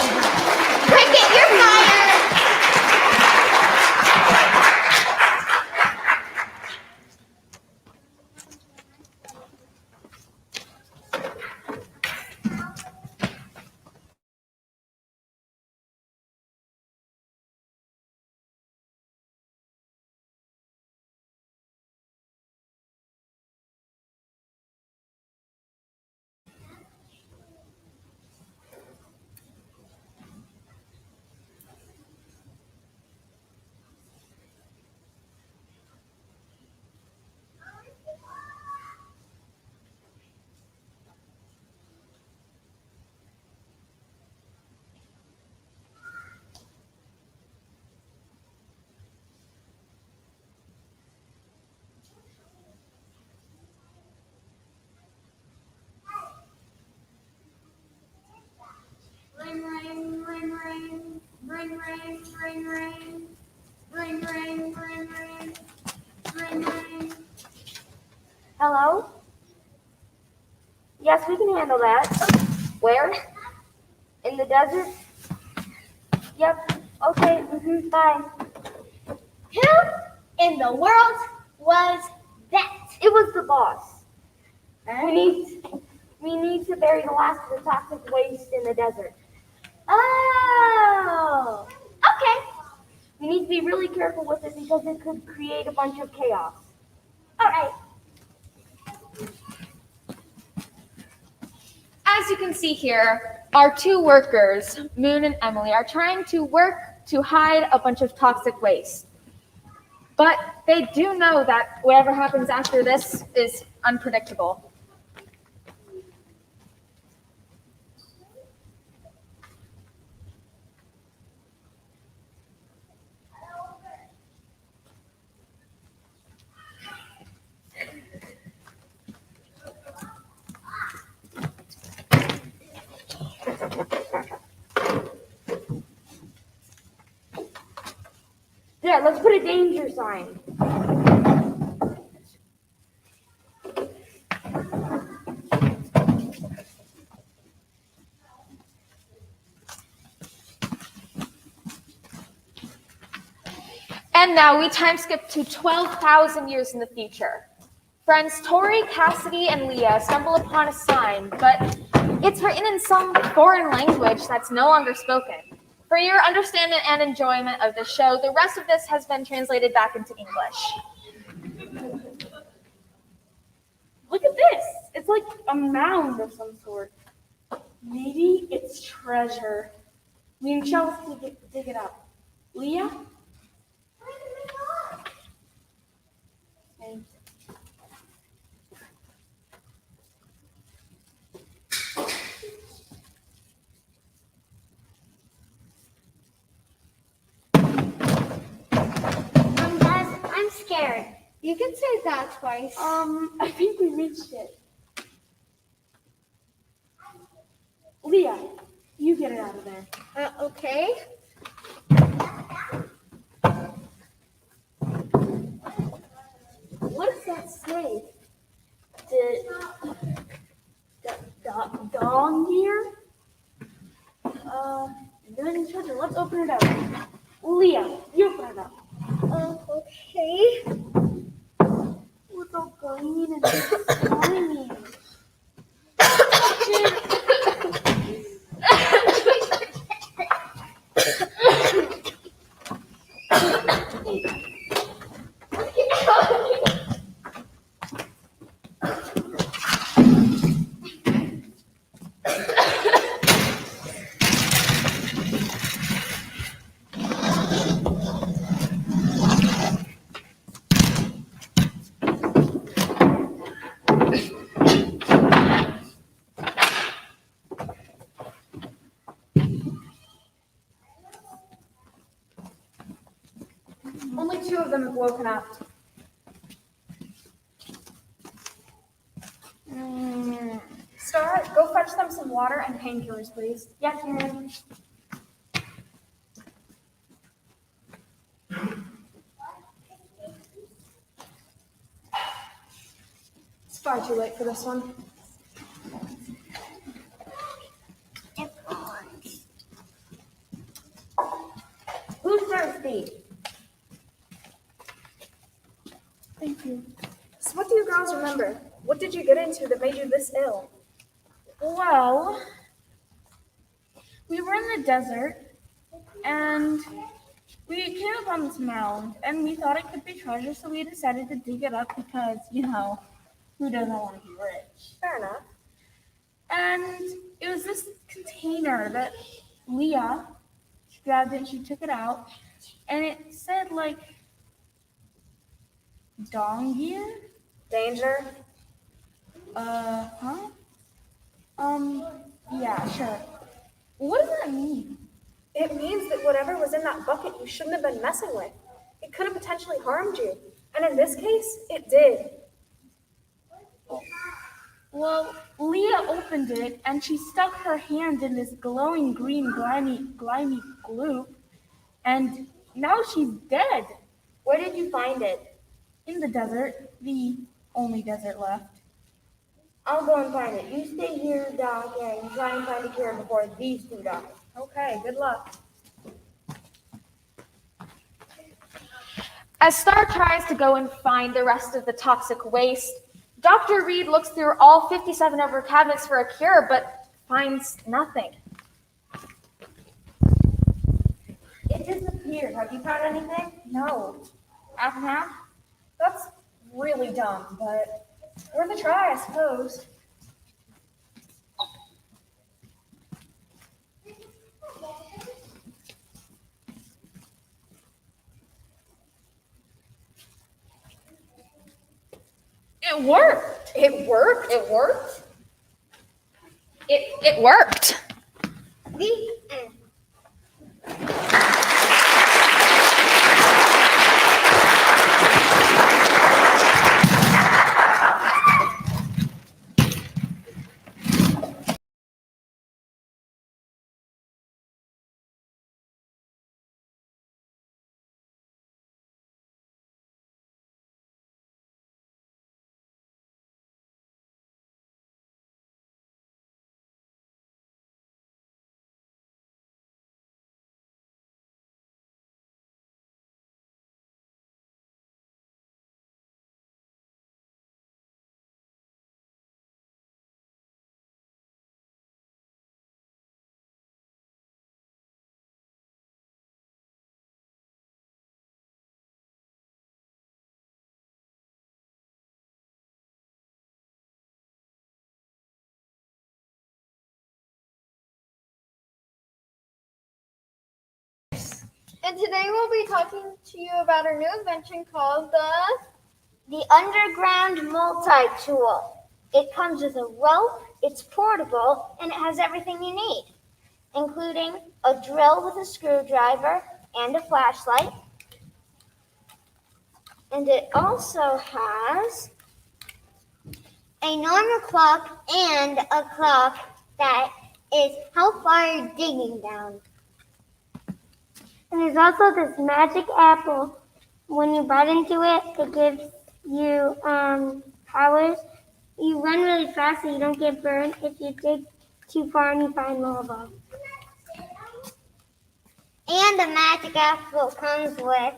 Cricket, you're fired! Hello? Yes, we can handle that. Where? In the desert? Yep. Okay. Bye. Who in the world was that? It was the boss. We need to bury the last of the toxic waste in the desert. Oh, okay. We need to be really careful with it because it could create a bunch of chaos. All right. As you can see here, our two workers, Moon and Emily, are trying to work to hide a bunch of toxic waste. But they do know that whatever happens after this is unpredictable. There, Yeah, let's put a danger sign. And now we time skip to 12,000 years in the future. Friends Tori, Cassidy, and Leah stumble upon a sign, but it's written in some foreign language that's no longer spoken. For your understanding and enjoyment of the show, the rest of this has been translated back into English. Look at this. It's like a mound of some sort. Maybe it's treasure. We need shovels to dig it up. Leah? Thanks. Guys, I'm scared. You can say that twice. I think we reached it. Leah, you get it out of there. Okay. What does that say? Dong here? Good treasure. Let's open it up. Leah, you open it up. Okay. It's all green and slimy. Only 2 of them have woken up. Star, go fetch them some water and painkillers, please. Yes, ma'am. It's far too late for this one. Who's thirsty? Thank you. So what do you girls remember? What did you get into that made you this ill? Well, we were in the desert, and we came upon this mound, and we thought it could be treasure, so we decided to dig it up because, who doesn't want to be rich? Fair enough. And it was this container that Leah, she grabbed it and she took it out, and it said, dong gear? Danger? Huh? Yeah, sure. What does that mean? It means that whatever was in that bucket you shouldn't have been messing with. It could have potentially harmed you. And in this case, it did. Well, Leah opened it and she stuck her hand in this glowing green grimy gloop, and now she's dead. Where did you find it? In the desert, the only desert left. I'll go and find it. You stay here, Doc, and try and find a cure before these 2 die. Okay, good luck. As Star tries to go and find the rest of the toxic waste, Dr. Reed looks through all 57 of her cabinets for a cure, but finds nothing. It disappeared. Have you found anything? No. Uh-huh. That's really dumb, but worth a try, I suppose. It worked. It worked? It worked? It worked. The end. And today we'll be talking to you about our new invention called the Underground Multi-Tool. It comes with a rope, it's portable, and it has everything you need, including a drill with a screwdriver and a flashlight. And it also has a normal clock and a clock that is how far you're digging down. And there's also this magic apple. When you bite into it, it gives you powers. You run really fast so you don't get burned if you dig too far and you find lava. And the magic apple comes with,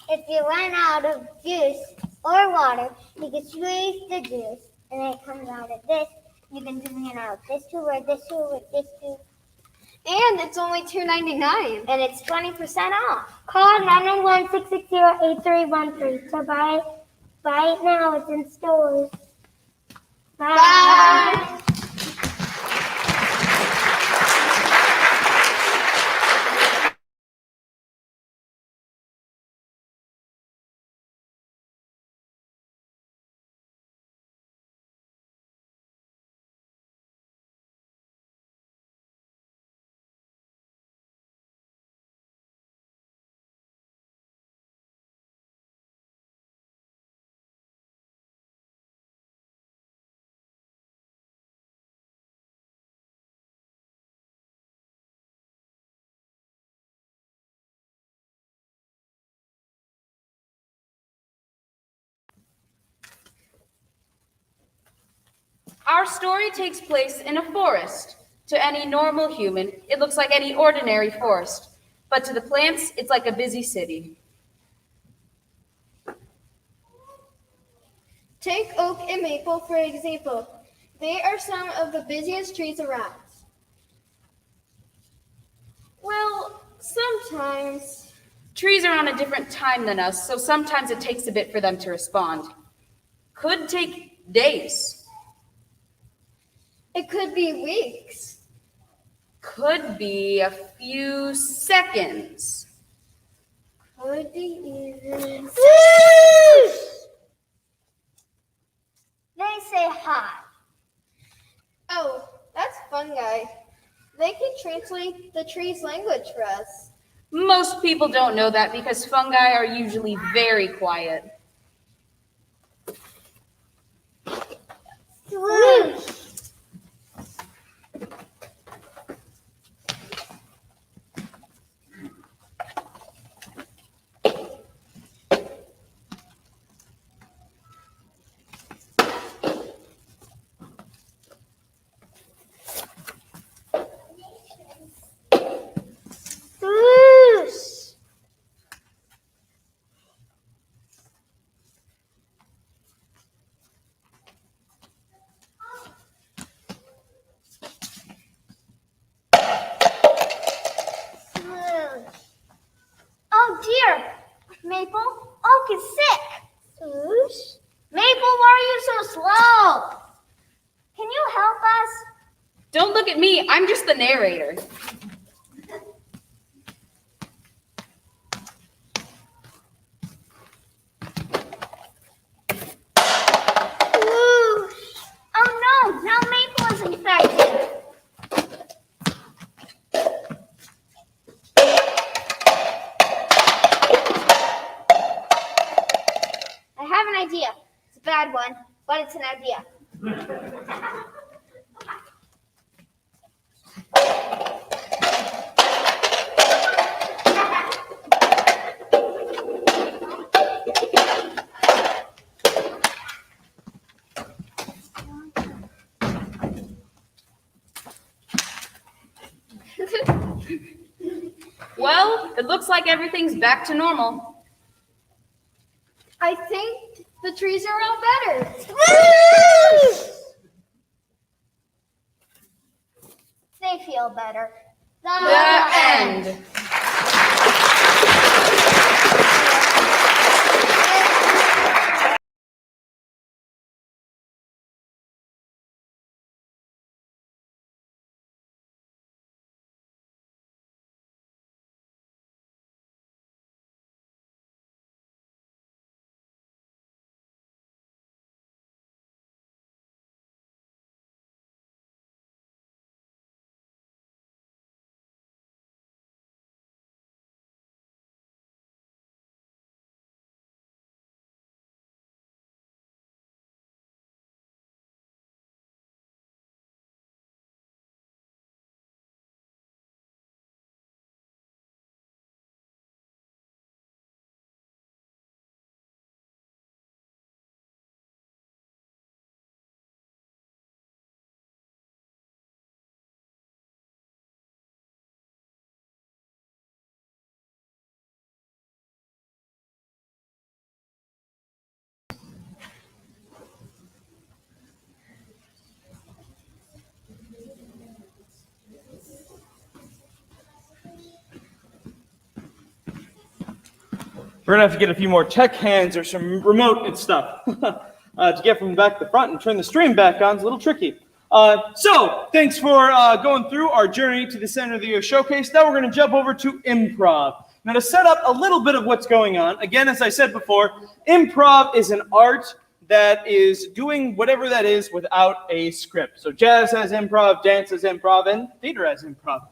if you run out of juice or water, you can squeeze the juice and then it comes out of this. You can do it out of this tube or this tube or this tube. And it's only $2.99. And it's 20% off. Call 991-660-8313 to buy it. Buy it now. It's in stores. Bye. Bye. Our story takes place in a forest. To any normal human, it looks like any ordinary forest. But to the plants, it's like a busy city. Take oak and maple for example. They are some of the busiest trees around. Well, sometimes. Trees are on a different time than us, so sometimes it takes a bit for them to respond. Could take days. It could be weeks. Could be a few seconds. Could be even. They say hi. Oh, that's fungi. They can translate the tree's language for us. Most people don't know that because fungi are usually very quiet. Swoosh. Oh dear, Maple, Oak is sick. Swoosh. Maple, why are you so slow? Can you help us? Don't look at me, I'm just the narrator. Swoosh. Oh no, now Maple is infected. I have an idea. It's a bad one, but it's an idea. Well, it looks like everything's back to normal. I think the trees are all better. They feel better. The end. We're gonna have to get a few more tech hands or some remote and stuff to get from the back to the front and turn the stream back on. It's a little tricky. So thanks for going through our journey to the Center of the Year Showcase. Now we're gonna jump over to improv. Now to set up a little bit of what's going on, again, as I said before, improv is an art that is doing whatever that is without a script. So jazz has improv, dance has improv, and theater has improv.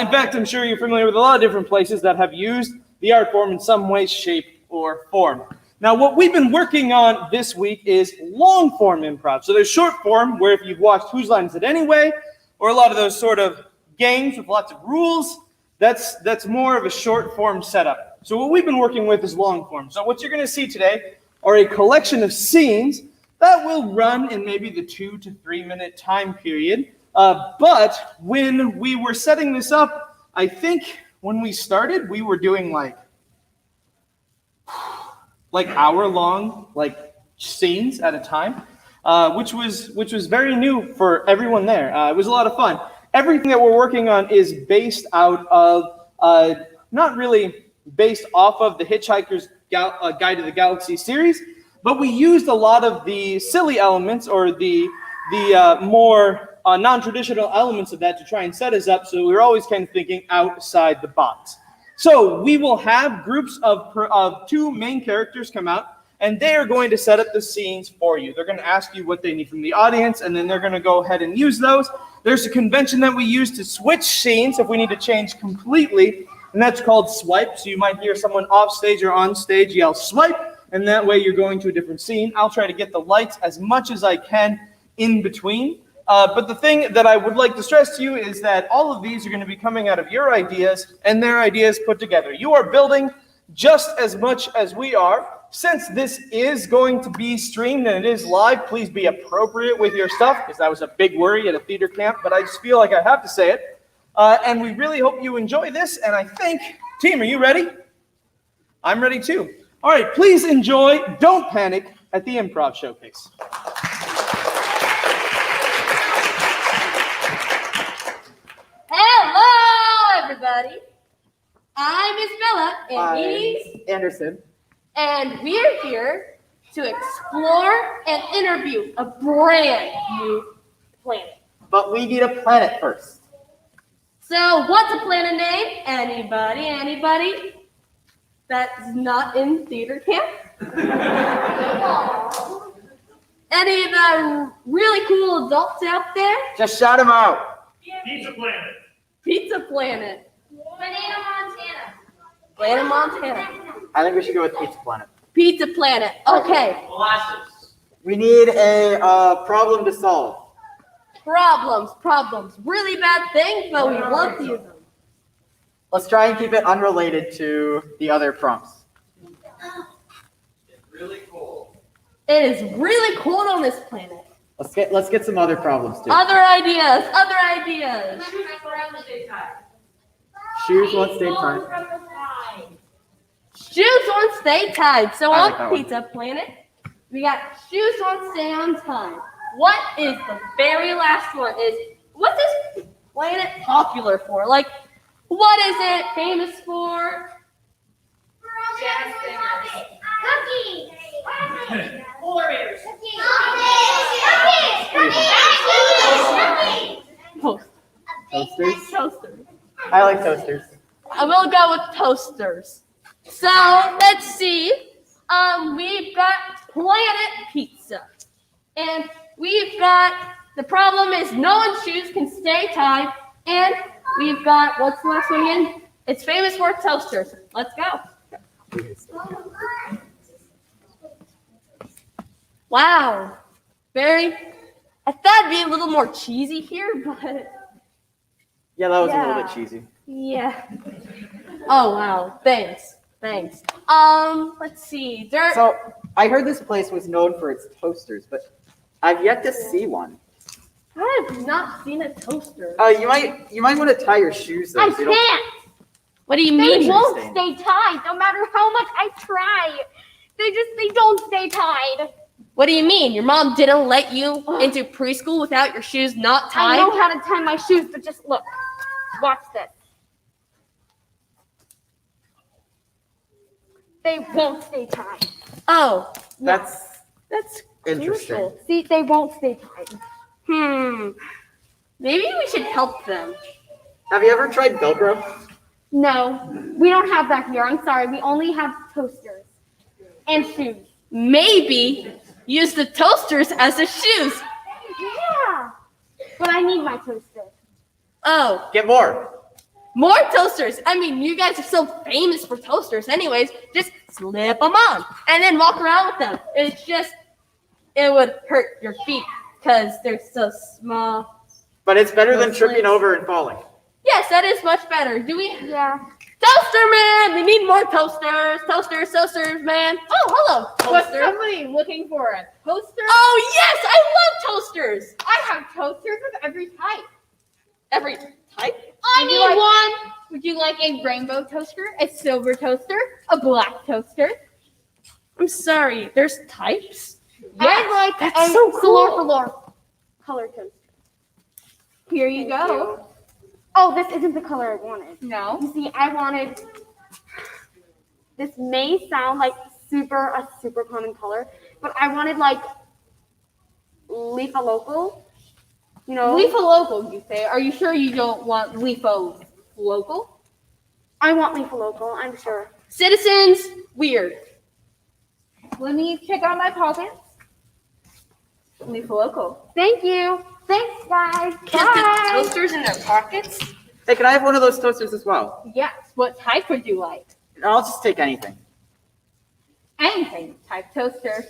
In fact, I'm sure you're familiar with a lot of different places that have used the art form in some way, shape, or form. Now, what we've been working on this week is long-form improv. So there's short form, where if you've watched Whose Line Is It Anyway, or a lot of those sort of games with lots of rules, that's more of a short-form setup. So what we've been working with is long-form. So what you're going to see today are a collection of scenes that will run in maybe the 2 to 3 minute time period. But when we were setting this up, I think when we started, we were doing like hour-long scenes at a time, which was very new for everyone there. It was a lot of fun. Everything that we're working on is based out of, not really based off of the Hitchhiker's Guide to the Galaxy series, but we used a lot of the silly elements or the more non-traditional elements of that to try and set us up, so we were always kind of thinking outside the box. So we will have groups of 2 main characters come out, and they are going to set up the scenes for you. They're going to ask you what they need from the audience, and then they're going to go ahead and use those. There's a convention that we use to switch scenes if we need to change completely, and that's called swipe. So you might hear someone off stage or on stage yell swipe, and that way you're going to a different scene. I'll try to get the lights as much as I can in between. But the thing that I would like to stress to you is that all of these are going to be coming out of your ideas and their ideas put together. You are building just as much as we are. Since this is going to be streamed and it is live, please be appropriate with your stuff, because that was a big worry at a theater camp, but I just feel like I have to say it. And we really hope you enjoy this, and I think, team, are you ready? I'm ready too. All right, please enjoy Don't Panic at the Improv Showcase. Hello, everybody. I'm Isabella, and he's Anderson. and we're here to explore and interview a brand new planet. But we need a planet first. So, what's a planet name? Anybody? That's not in theater camp? Any of the really cool adults out there? Just shout them out. Pizza Planet. Pizza Planet. Planet Montana. I think we should go with Pizza Planet. Pizza Planet. Okay. Molasses. We need a problem to solve. Problems. Really bad things, but we love to use them. Let's try and keep it unrelated to the other prompts. It's really cool. It is really cold on this planet. Let's get some other problems too. Other ideas. Shoes won't stay tied. Shoes won't stay tied. So I like that on one. Pizza Planet, we got shoes won't stay on time. What is the very last one? What's this planet popular for? Like, what is it famous for? Cookies. Toasters? Toasters. I like toasters. I will go with toasters. So let's see. We've got Planet Pizza, and we've got the problem is no one's shoes can stay tied, and we've got what's the last one again? It's famous for toasters. Let's go. Wow, I thought it'd be a little more cheesy here, but Yeah, that was a Yeah. little bit cheesy. yeah. Oh wow, thanks. Let's see. So I heard this place was known for its toasters, but I've yet to see one. I have not seen a toaster. You might want to tie your shoes though. I so you don't- can't. What do you They mean? won't stay tied, no matter how much I try. They don't stay tied. What do you mean? Your mom didn't let you into preschool without your shoes not I tied? know how to tie my shoes, but just look. Watch this. They won't stay tied. Oh, That's that's interesting. crucial. See, they won't stay tied. Maybe we should help them. Have you ever tried Velcro? No, we don't have that here. I'm sorry. We only have toasters and shoes. Maybe use the toasters as the shoes. Yeah, but I need my toaster. Oh, Get more. more toasters. I mean, you guys are so famous for toasters anyways. Just slip them on and then walk around with them. It would hurt your feet because they're so small. But it's better than Those tripping slits. over and falling. Yes, that is much better. Do we? Yeah. Toaster man! We need more toasters. Toasters, man. Oh, hello, Was toaster. somebody looking for a toaster? Oh, yes, I love toasters. I have toasters of every type. Every type? I need one. Would you like a rainbow toaster, a silver toaster, a black toaster? I'm sorry, there's types? I'd like that's a so cool. color toaster. Here you go. Oh, this isn't the color I wanted. No. You see, I wanted. This may sound like a super common color, but I wanted like Leaf a Local. You know, Leaf a local, you say. Are you sure you don't want Leaf a local? I want Leaf a Local. I'm sure. Citizens, weird. Let me check out my pockets. Leaf a local. Thank you. Thanks, guys. Can't Bye. fit toasters in their pockets? Hey, can I have one of those toasters as well? Yes. What type would you like? I'll just take anything. Anything. Type toaster.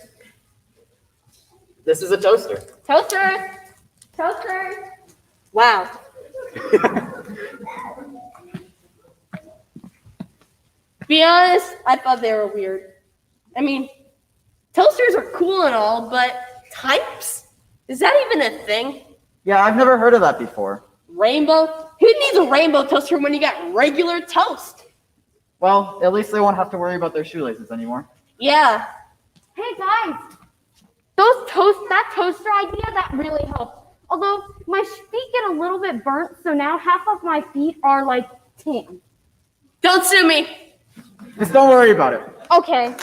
This is a toaster. Toaster. Toaster. Wow. Be honest, I thought they were weird. I mean, toasters are cool and all, but types? Is that even a thing? Yeah, I've never heard of that before. Rainbow? Who needs a rainbow toaster when you got regular toast? Well, at least they won't have to worry about their shoelaces anymore. Yeah. Hey guys, that toaster idea, that really helped. Although my feet get a little bit burnt, so now half of my feet are like tan. Don't sue me. Just don't worry about it. Okay.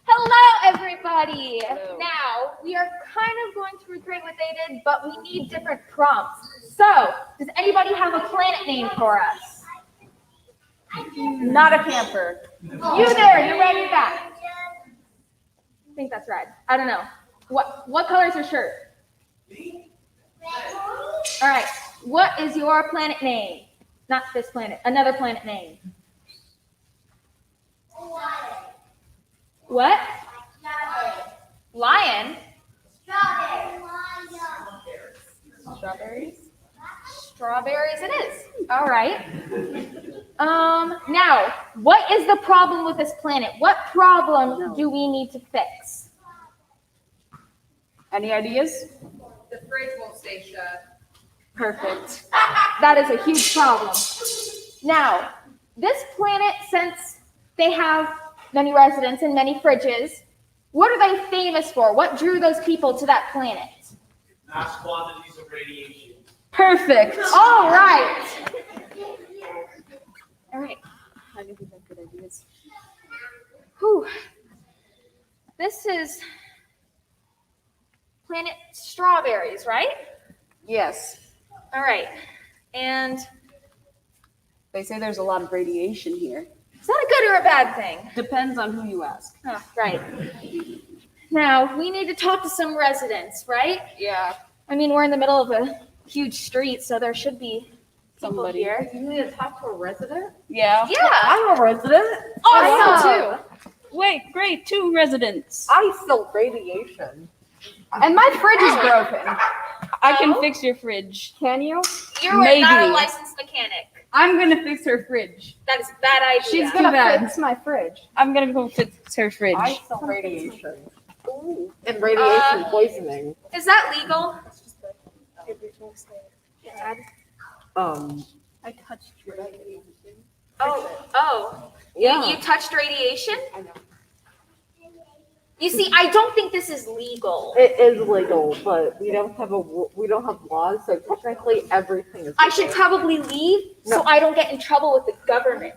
Hello, everybody. Now, we are kind of going to recreate what they did, but we need different prompts. So, does anybody have a planet name for us? Not a camper. You there, you're right back. I think that's red. I don't know. What color is your shirt? All right. What is your planet name? Not this planet. Another planet name. What? Lion? Strawberries? Strawberries it is. All right. Now, what is the problem with this planet? What problem do we need to fix? Any ideas? The fridge won't stay shut. Perfect. That is a huge problem. Now, this planet, since they have many residents and many fridges, what are they famous for? What drew those people to that planet? Mass quantities of radiation. Perfect. All right. All right. I think we have good ideas. Whew. This is planet strawberries, right? Yes. All right. And They say there's a lot of radiation here. is that a good or a bad thing? Depends on who you ask. Oh, right. Now, we need to talk to some residents, right? Yeah. I mean, we're in the middle of a huge street, so there should be people Somebody. here. You need to talk to a resident? Yeah. Yeah. I'm a resident. Awesome. Wait, great, 2 residents. I sell radiation. And my fridge is broken. I can fix your fridge. Can you? You're Maybe. not a licensed mechanic. I'm gonna fix her fridge. That is a bad idea. She's Too gonna bad. fix my fridge. I'm gonna go fix her fridge. I sell radiation. And radiation poisoning. Is that legal? I touched your Oh. You touched radiation? You see, I don't think this is legal. It is legal, but we don't have laws, so technically everything is. I should probably leave so I don't get in trouble with the government.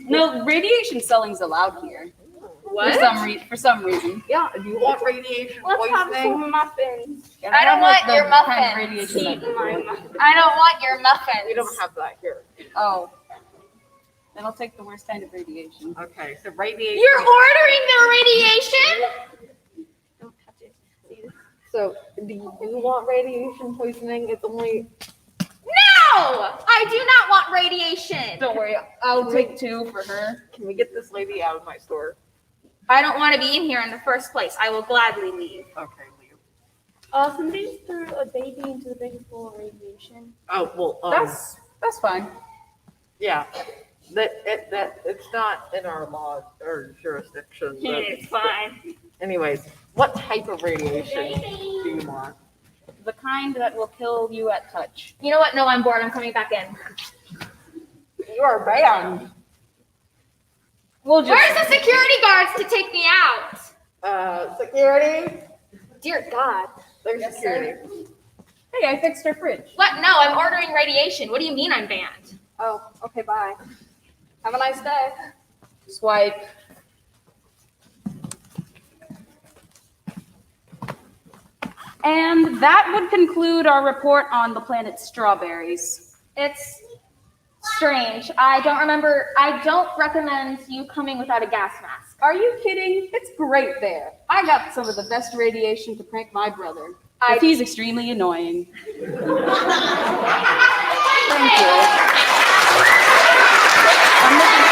No, radiation selling's allowed here. What? For some reason. Yeah, if you want radiation Let's have poisoning, some muffins. And I don't want the your kind of muffins. radiation that people like. I don't want your muffins. we don't have that here. Oh. Then I'll take the worst kind of radiation. Okay, so radiation. You're ordering the radiation? Don't touch it. So, do you want radiation poisoning? It's only. No! I do not want radiation. Don't worry, I'll take 2 for her. Can we get this lady out of my store? I don't want to be in here in the first place. I will gladly leave. Okay, leave. Somebody threw a baby into the big bowl of radiation. Oh well. That's fine. Yeah. That it's not in our law or jurisdiction. But It's fine. anyways, what type of radiation do you want? The kind that will kill you at touch. You know what? No, I'm bored. I'm coming back in. You are banned. We'll just. Where's the security guards to take me out? Security. Dear God. There's security. Hey, I fixed her fridge. What? No, I'm ordering radiation. What do you mean I'm banned? Oh, okay, bye. Have a nice day. Swipe. And that would conclude our report on the planet strawberries. It's strange. I don't recommend you coming without a gas mask. Are you kidding? It's great there. I got some of the best radiation to prank my brother. But he's extremely annoying. Thank you. I'm looking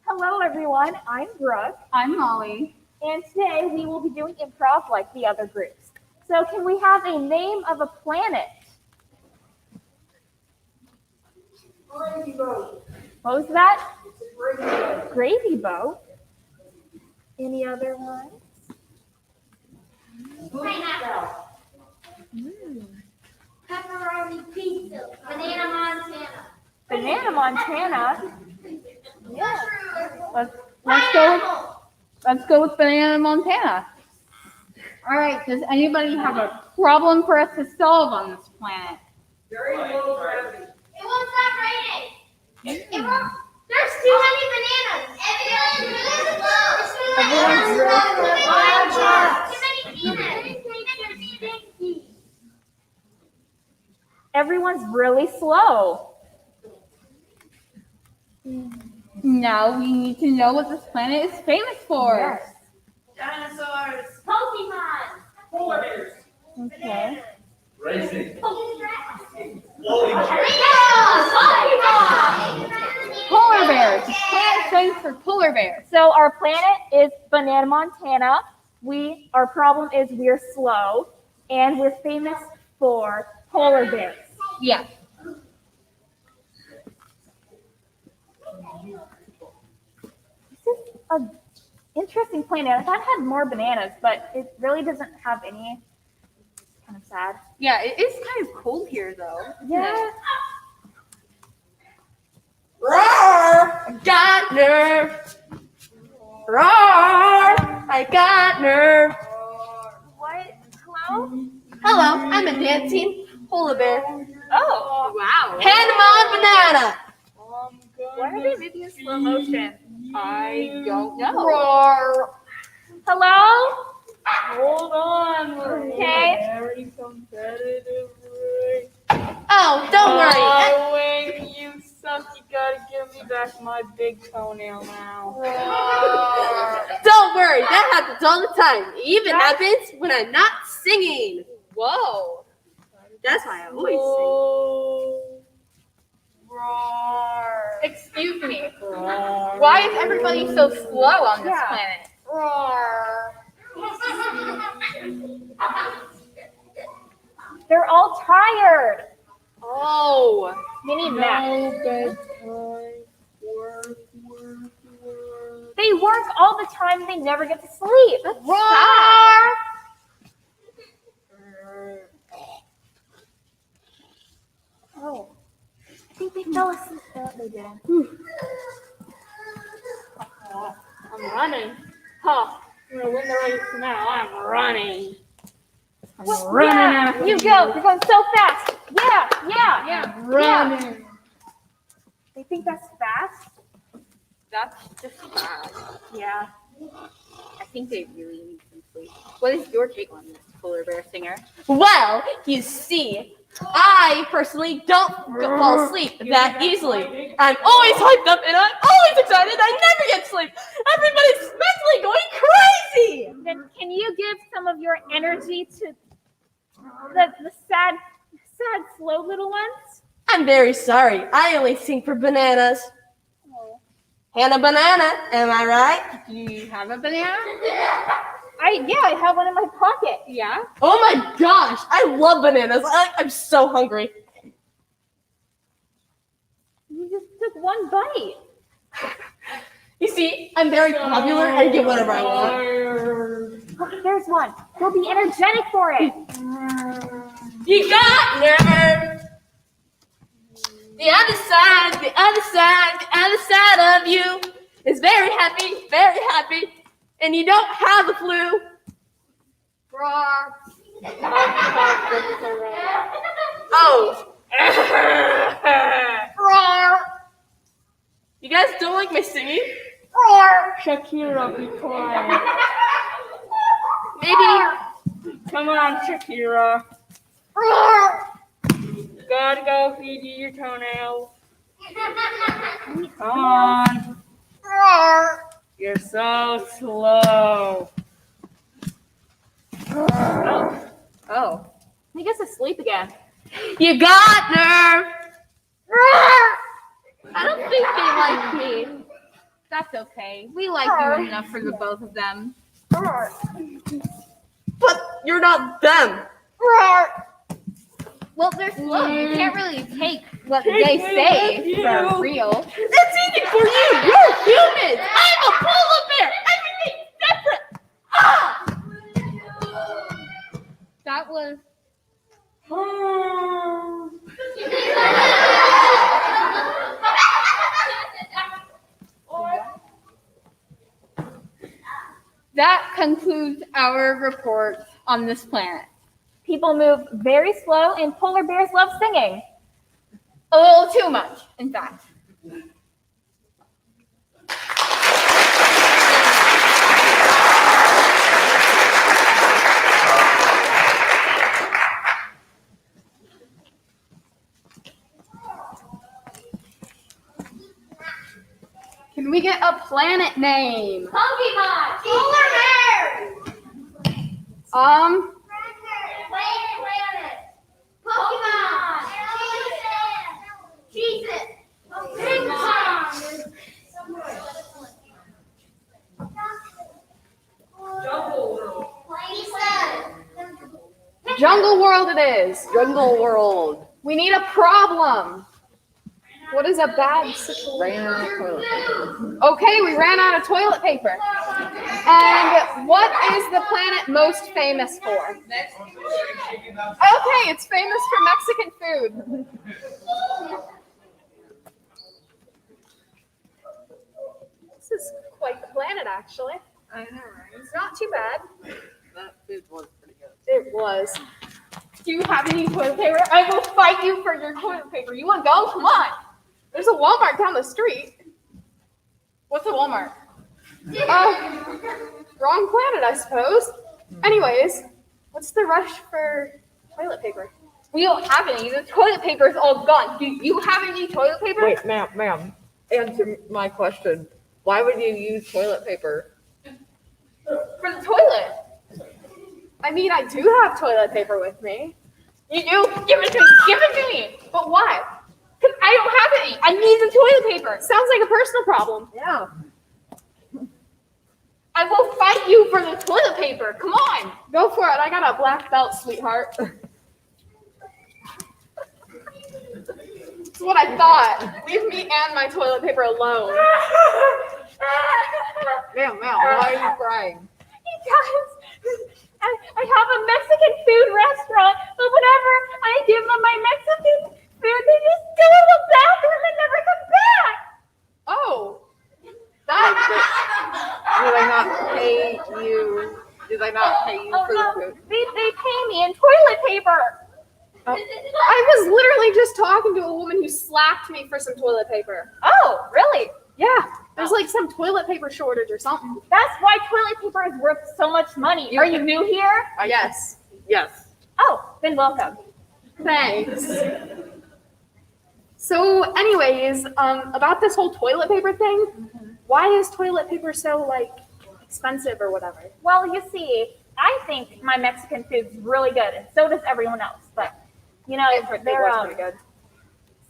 Hello, everyone. I'm Brooke, I'm Molly. and today we will be doing improv like the other groups. So, can we have a name of a planet? Gravy boat. What was that? Gravy boat. Gravy boat. Any other ones? Pepperoni pizza. Banana Montana. Banana Montana. Yeah. Let's go with Banana Montana. All right, does anybody have a problem for us to solve on this planet? Very low gravity. It won't stop raining. It won't. There's too many bananas. Everyone's really slow. Too many peanuts. Everyone's really slow. Now we need to know what this planet is famous for. Yes. Dinosaurs. Pokemon. Polar bears. Okay. Racing. Pokemon. Floating chairs. Polar bears. This planet is famous for polar bears. So our planet is Banana Montana. Our problem is we're slow, and we're famous for polar bears. Yeah. This is an interesting planet. I thought it had more bananas, but it really doesn't have any. It's kind of sad. Yeah, it is kind of cold here though. Yeah. Roar! Got nerve. Roar! I got nerve. What? Hello? Hello, I'm a dancing polar bear. Oh, wow. Hand 'em on banana. Why are they moving in slow motion? I don't know. Roar. Hello? Hold on. Okay. Very competitive. Oh, don't worry. Oh, Wayne, you suck. You gotta give me back my big toenail now. Don't worry, that happens all the time. It even happens when I'm not singing. Whoa. That's why I always Roar. Excuse me. Roar. Why is everybody so slow on this planet? Roar. They're all tired. Oh. They need naps. They work all the time. They never get to sleep. Roar. Oh, I think they fell asleep. Oh, they didn't. I'm running. Huh. I'm gonna win the race now. I'm running. I'm running after you. Go. You're going so fast. Yeah. I'm running. They think that's fast? That's just bad. Yeah. I think they really need some sleep. What is your take on this, polar bear singer? Well, you see, I personally don't fall asleep that easily. I'm always hyped up and I'm always excited. I never get sleep. Everybody's mentally going crazy. Then can you give some of your energy to the sad, slow little ones? I'm very sorry. I only sing for bananas. Hannah Banana, am I right? Do you have a banana? I have one in my pocket. Yeah. Oh my gosh, I love bananas. I'm so hungry. You just took one bite. You see, I'm very popular. I get whatever I want. Look, there's one. Go be energetic for it. You got nerve. The other side of you is very happy, and you don't have the flu. Oh. You guys don't like my singing? Shakira, be quiet. Maybe. Come on, Shakira. Gotta go feed you your toenails. Come on. You're so slow. Oh. He gets asleep again. You got nerve. I don't think they like me. That's okay. We like you enough for the both of them. But you're not them. Well, they're slow. You can't really take what they say for real. That's easy for you. You're humans. I'm a polar bear. Everything's separate. Ah! That was that concludes our report on this planet. People move very slow, and polar bears love singing. A little too much, in fact. Can we get a planet name? Pokemon! Polar bear! Planet! Pokemon! Cheez-It! Ping pong! Jungle World it is. Jungle World. We need a problem. What is a bad situation? Ran out of toilet paper. Okay, we ran out of toilet paper. And what is the planet most famous for? Okay, it's famous for Mexican food. This is quite the planet, actually. I know, right? It's not too bad. That food was pretty good. It was. Do you have any toilet paper? I will fight you for your toilet paper. You want to go? Come on. There's a Walmart down the street. What's a Walmart? Wrong planet, I suppose. Anyways, what's the rush for toilet paper? We don't have any. The toilet paper is all gone. Do you have any toilet paper? Wait, ma'am, answer my question. Why would you use toilet paper? For the toilet. I mean, I do have toilet paper with me. You do? Give it to me. Give it to me. But why? Because I don't have any. I need the toilet paper. Sounds like a personal problem. Yeah. I will fight you for the toilet paper. Come on. Go for it. I got a black belt, sweetheart. That's what I thought. Leave me and my toilet paper alone. Ma'am, why are you crying? Because I have a Mexican food restaurant, but whenever I give them my Mexican food, they just go in the bathroom and I was literally just talking to a woman who slapped me for some toilet paper. Oh, really? Yeah, there's like some toilet paper shortage or something. That's why toilet paper is worth so much money. Are you new here? Yes. Yes. Oh, then welcome. Thanks. So, anyways, about this whole toilet paper thing, why is toilet paper so like expensive or whatever? Well, you see, I think my Mexican food's really good, and so does everyone else. But you know, It their was pretty good.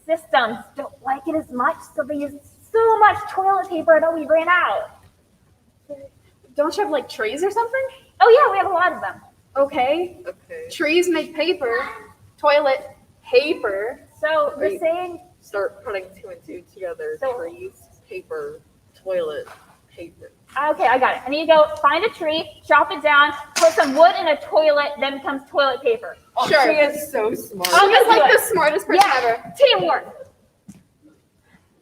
systems don't like it as much, so they use so much toilet paper that we ran out. Don't you have like trees or something? Oh yeah, we have a lot of them. Okay. Okay. Trees make paper. Toilet paper. So Right. you're saying Start putting two and two together. So- Trees, paper, toilet, paper. okay, I got it. I need to go find a tree, chop it down, put some wood in a toilet, then becomes toilet paper. Sure. She is so smart. She is like do the smartest person Yeah. ever. Teamwork.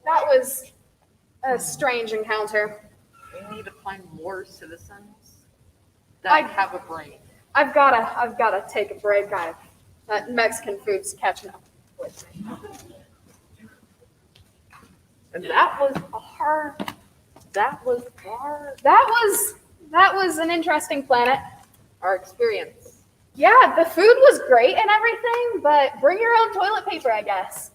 That was a strange encounter. We need to find more citizens that have a brain. I've gotta take a break. That Mexican food's catching up with me. And that was hard. That was hard. That was an interesting planet. Our experience. Yeah, the food was great and everything, but bring your own toilet paper, I guess.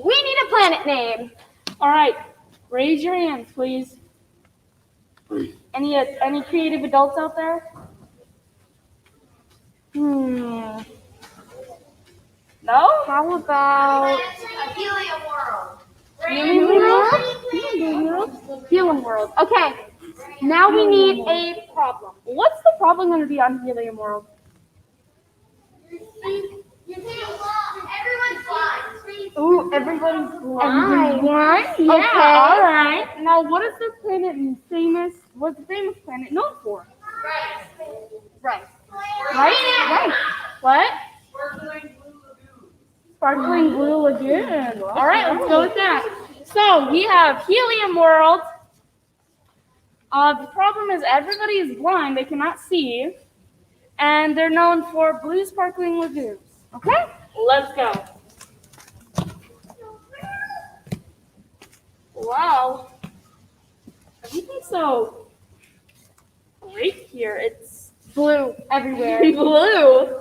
We need a planet name. All right, raise your hands, please. Any creative adults out there? No? How about Helium World? Helium World. Okay. Now we need a problem. What's the problem going to be on Helium World? Ooh, everybody's blind. Yeah. Okay. All right. Now, what is the planet famous? What's the famous planet known for? Right. Right. What? Sparkling Blue Lagoon. All right, let's go with that. So we have Helium World. The problem is everybody is blind; they cannot see, and they're known for blue sparkling lagoons. Okay, let's go. Wow, everything's so great here. It's blue everywhere. Blue.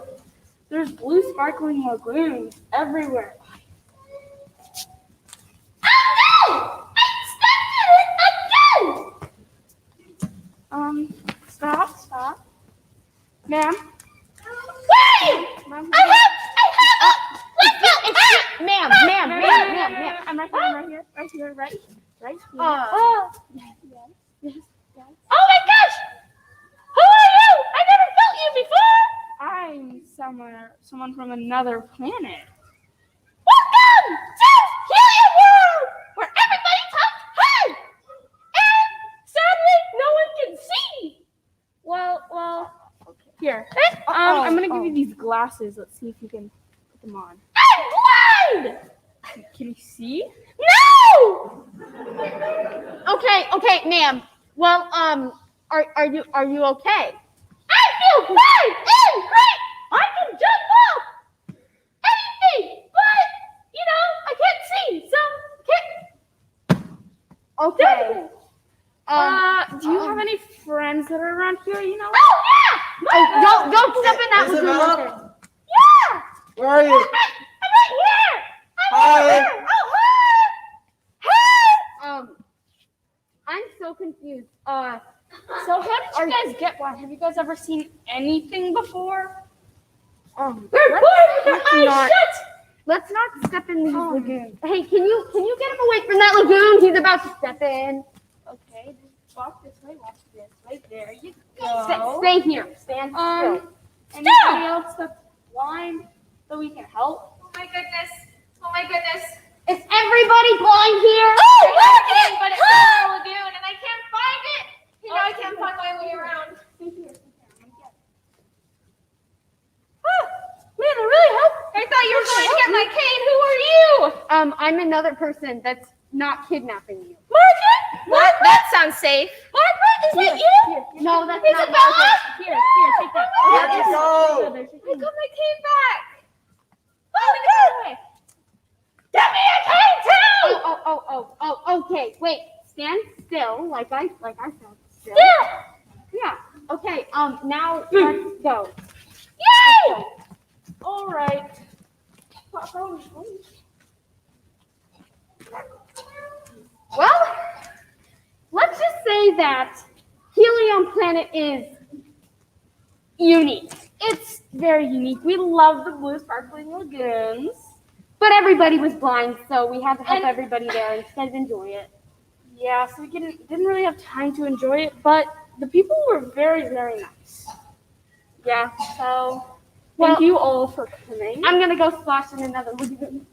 There's blue sparkling lagoons everywhere. Stop. Ma'am. Wait! Ma'am. Ma'am. I'm right here. Right here. Right here. Yes. Oh my gosh! Who are you? I never felt you before! I'm someone from another planet. Welcome to Helium World, where everybody talks high, and sadly, no one can see. Well, here. I'm gonna give you these glasses. Let's see if you can put them on. I'm blind. Can you see? No. Okay, ma'am. Well, are you okay? I feel fine and great. I can jump off anything, but I can't see, so okay. Do you have any friends that are around here? Oh yeah. Don't step in that lagoon. Yeah. Where are you? I'm right here. Hi. Oh hi. I'm so confused. So how did you guys get one? Have you guys ever seen anything before? Let's not step in these lagoons. Hey, can you get him away from that lagoon? He's about to step in. Okay, just walk this way. There you go. Stay here. Stand still. Anybody else that's blind so we can help? Oh my goodness. Is everybody blind here? But it's in the lagoon and I can't find it. I can't find my way around. I'm another person that's not kidnapping you. Margaret? What? That sounds safe. Margaret, is that you? No, that's not Isabella? Margaret. Here, take that. Where'd you go? There she How is. come I came back? Oh, good. Get me a cane too! Okay. Wait, stand still, like I said. Still. Yeah. Okay. Now let's go. Yay! All right. Well, let's just say that Helium Planet is unique. It's very unique. We love the blue sparkling lagoons. But everybody was blind, so we had to help everybody there instead of enjoy it. Yeah, so we didn't really have time to enjoy it, but the people were very, very nice. Yeah, so thank you all for coming. I'm gonna go splash in another lagoon.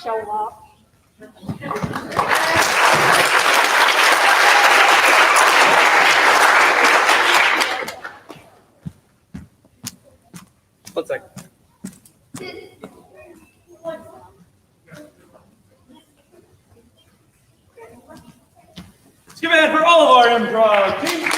Show off. One second. Let's give it a hand for all of our improv team.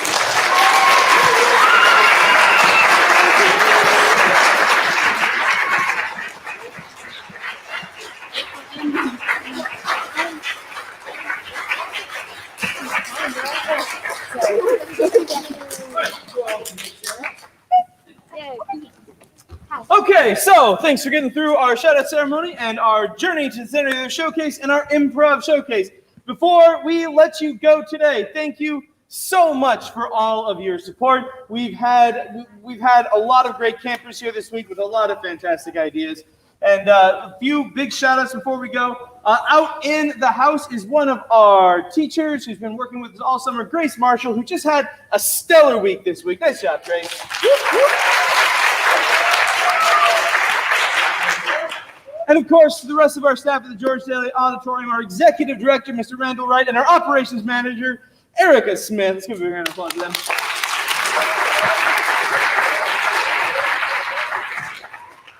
Okay, so thanks for getting through our shout-out ceremony and our journey to the center of the showcase and our improv showcase. Before we let you go today, thank you so much for all of your support. We've had a lot of great campers here this week with a lot of fantastic ideas. And a few big shout-outs before we go. Out in the house is one of our teachers who's been working with us all summer, Grace Marshall, who just had a stellar week this week. Nice job, Grace. And of course, to the rest of our staff at the George Daly Auditorium, our executive director, Mr. Randall Wright, and our operations manager, Erica Smith. Let's give a big round of applause to them.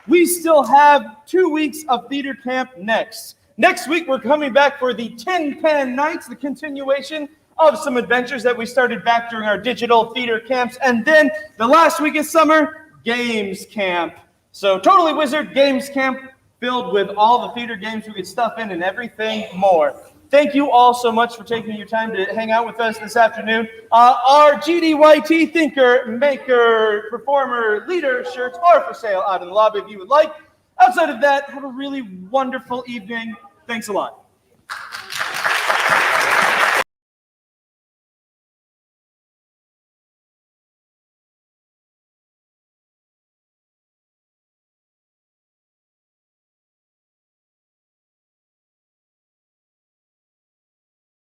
We still have 2 weeks of theater camp next. Next week, we're coming back for the Tin Pan Nights, the continuation of some adventures that we started back during our digital theater camps. And then the last week of summer, Games Camp. So Totally Wizard Games Camp, filled with all the theater games we could stuff in and everything more. Thank you all so much for taking your time to hang out with us this afternoon. Our GDYT Thinker, Maker, Performer, Leader shirts are for sale out in the lobby if you would like. Outside of that, have a really wonderful evening. Thanks a lot.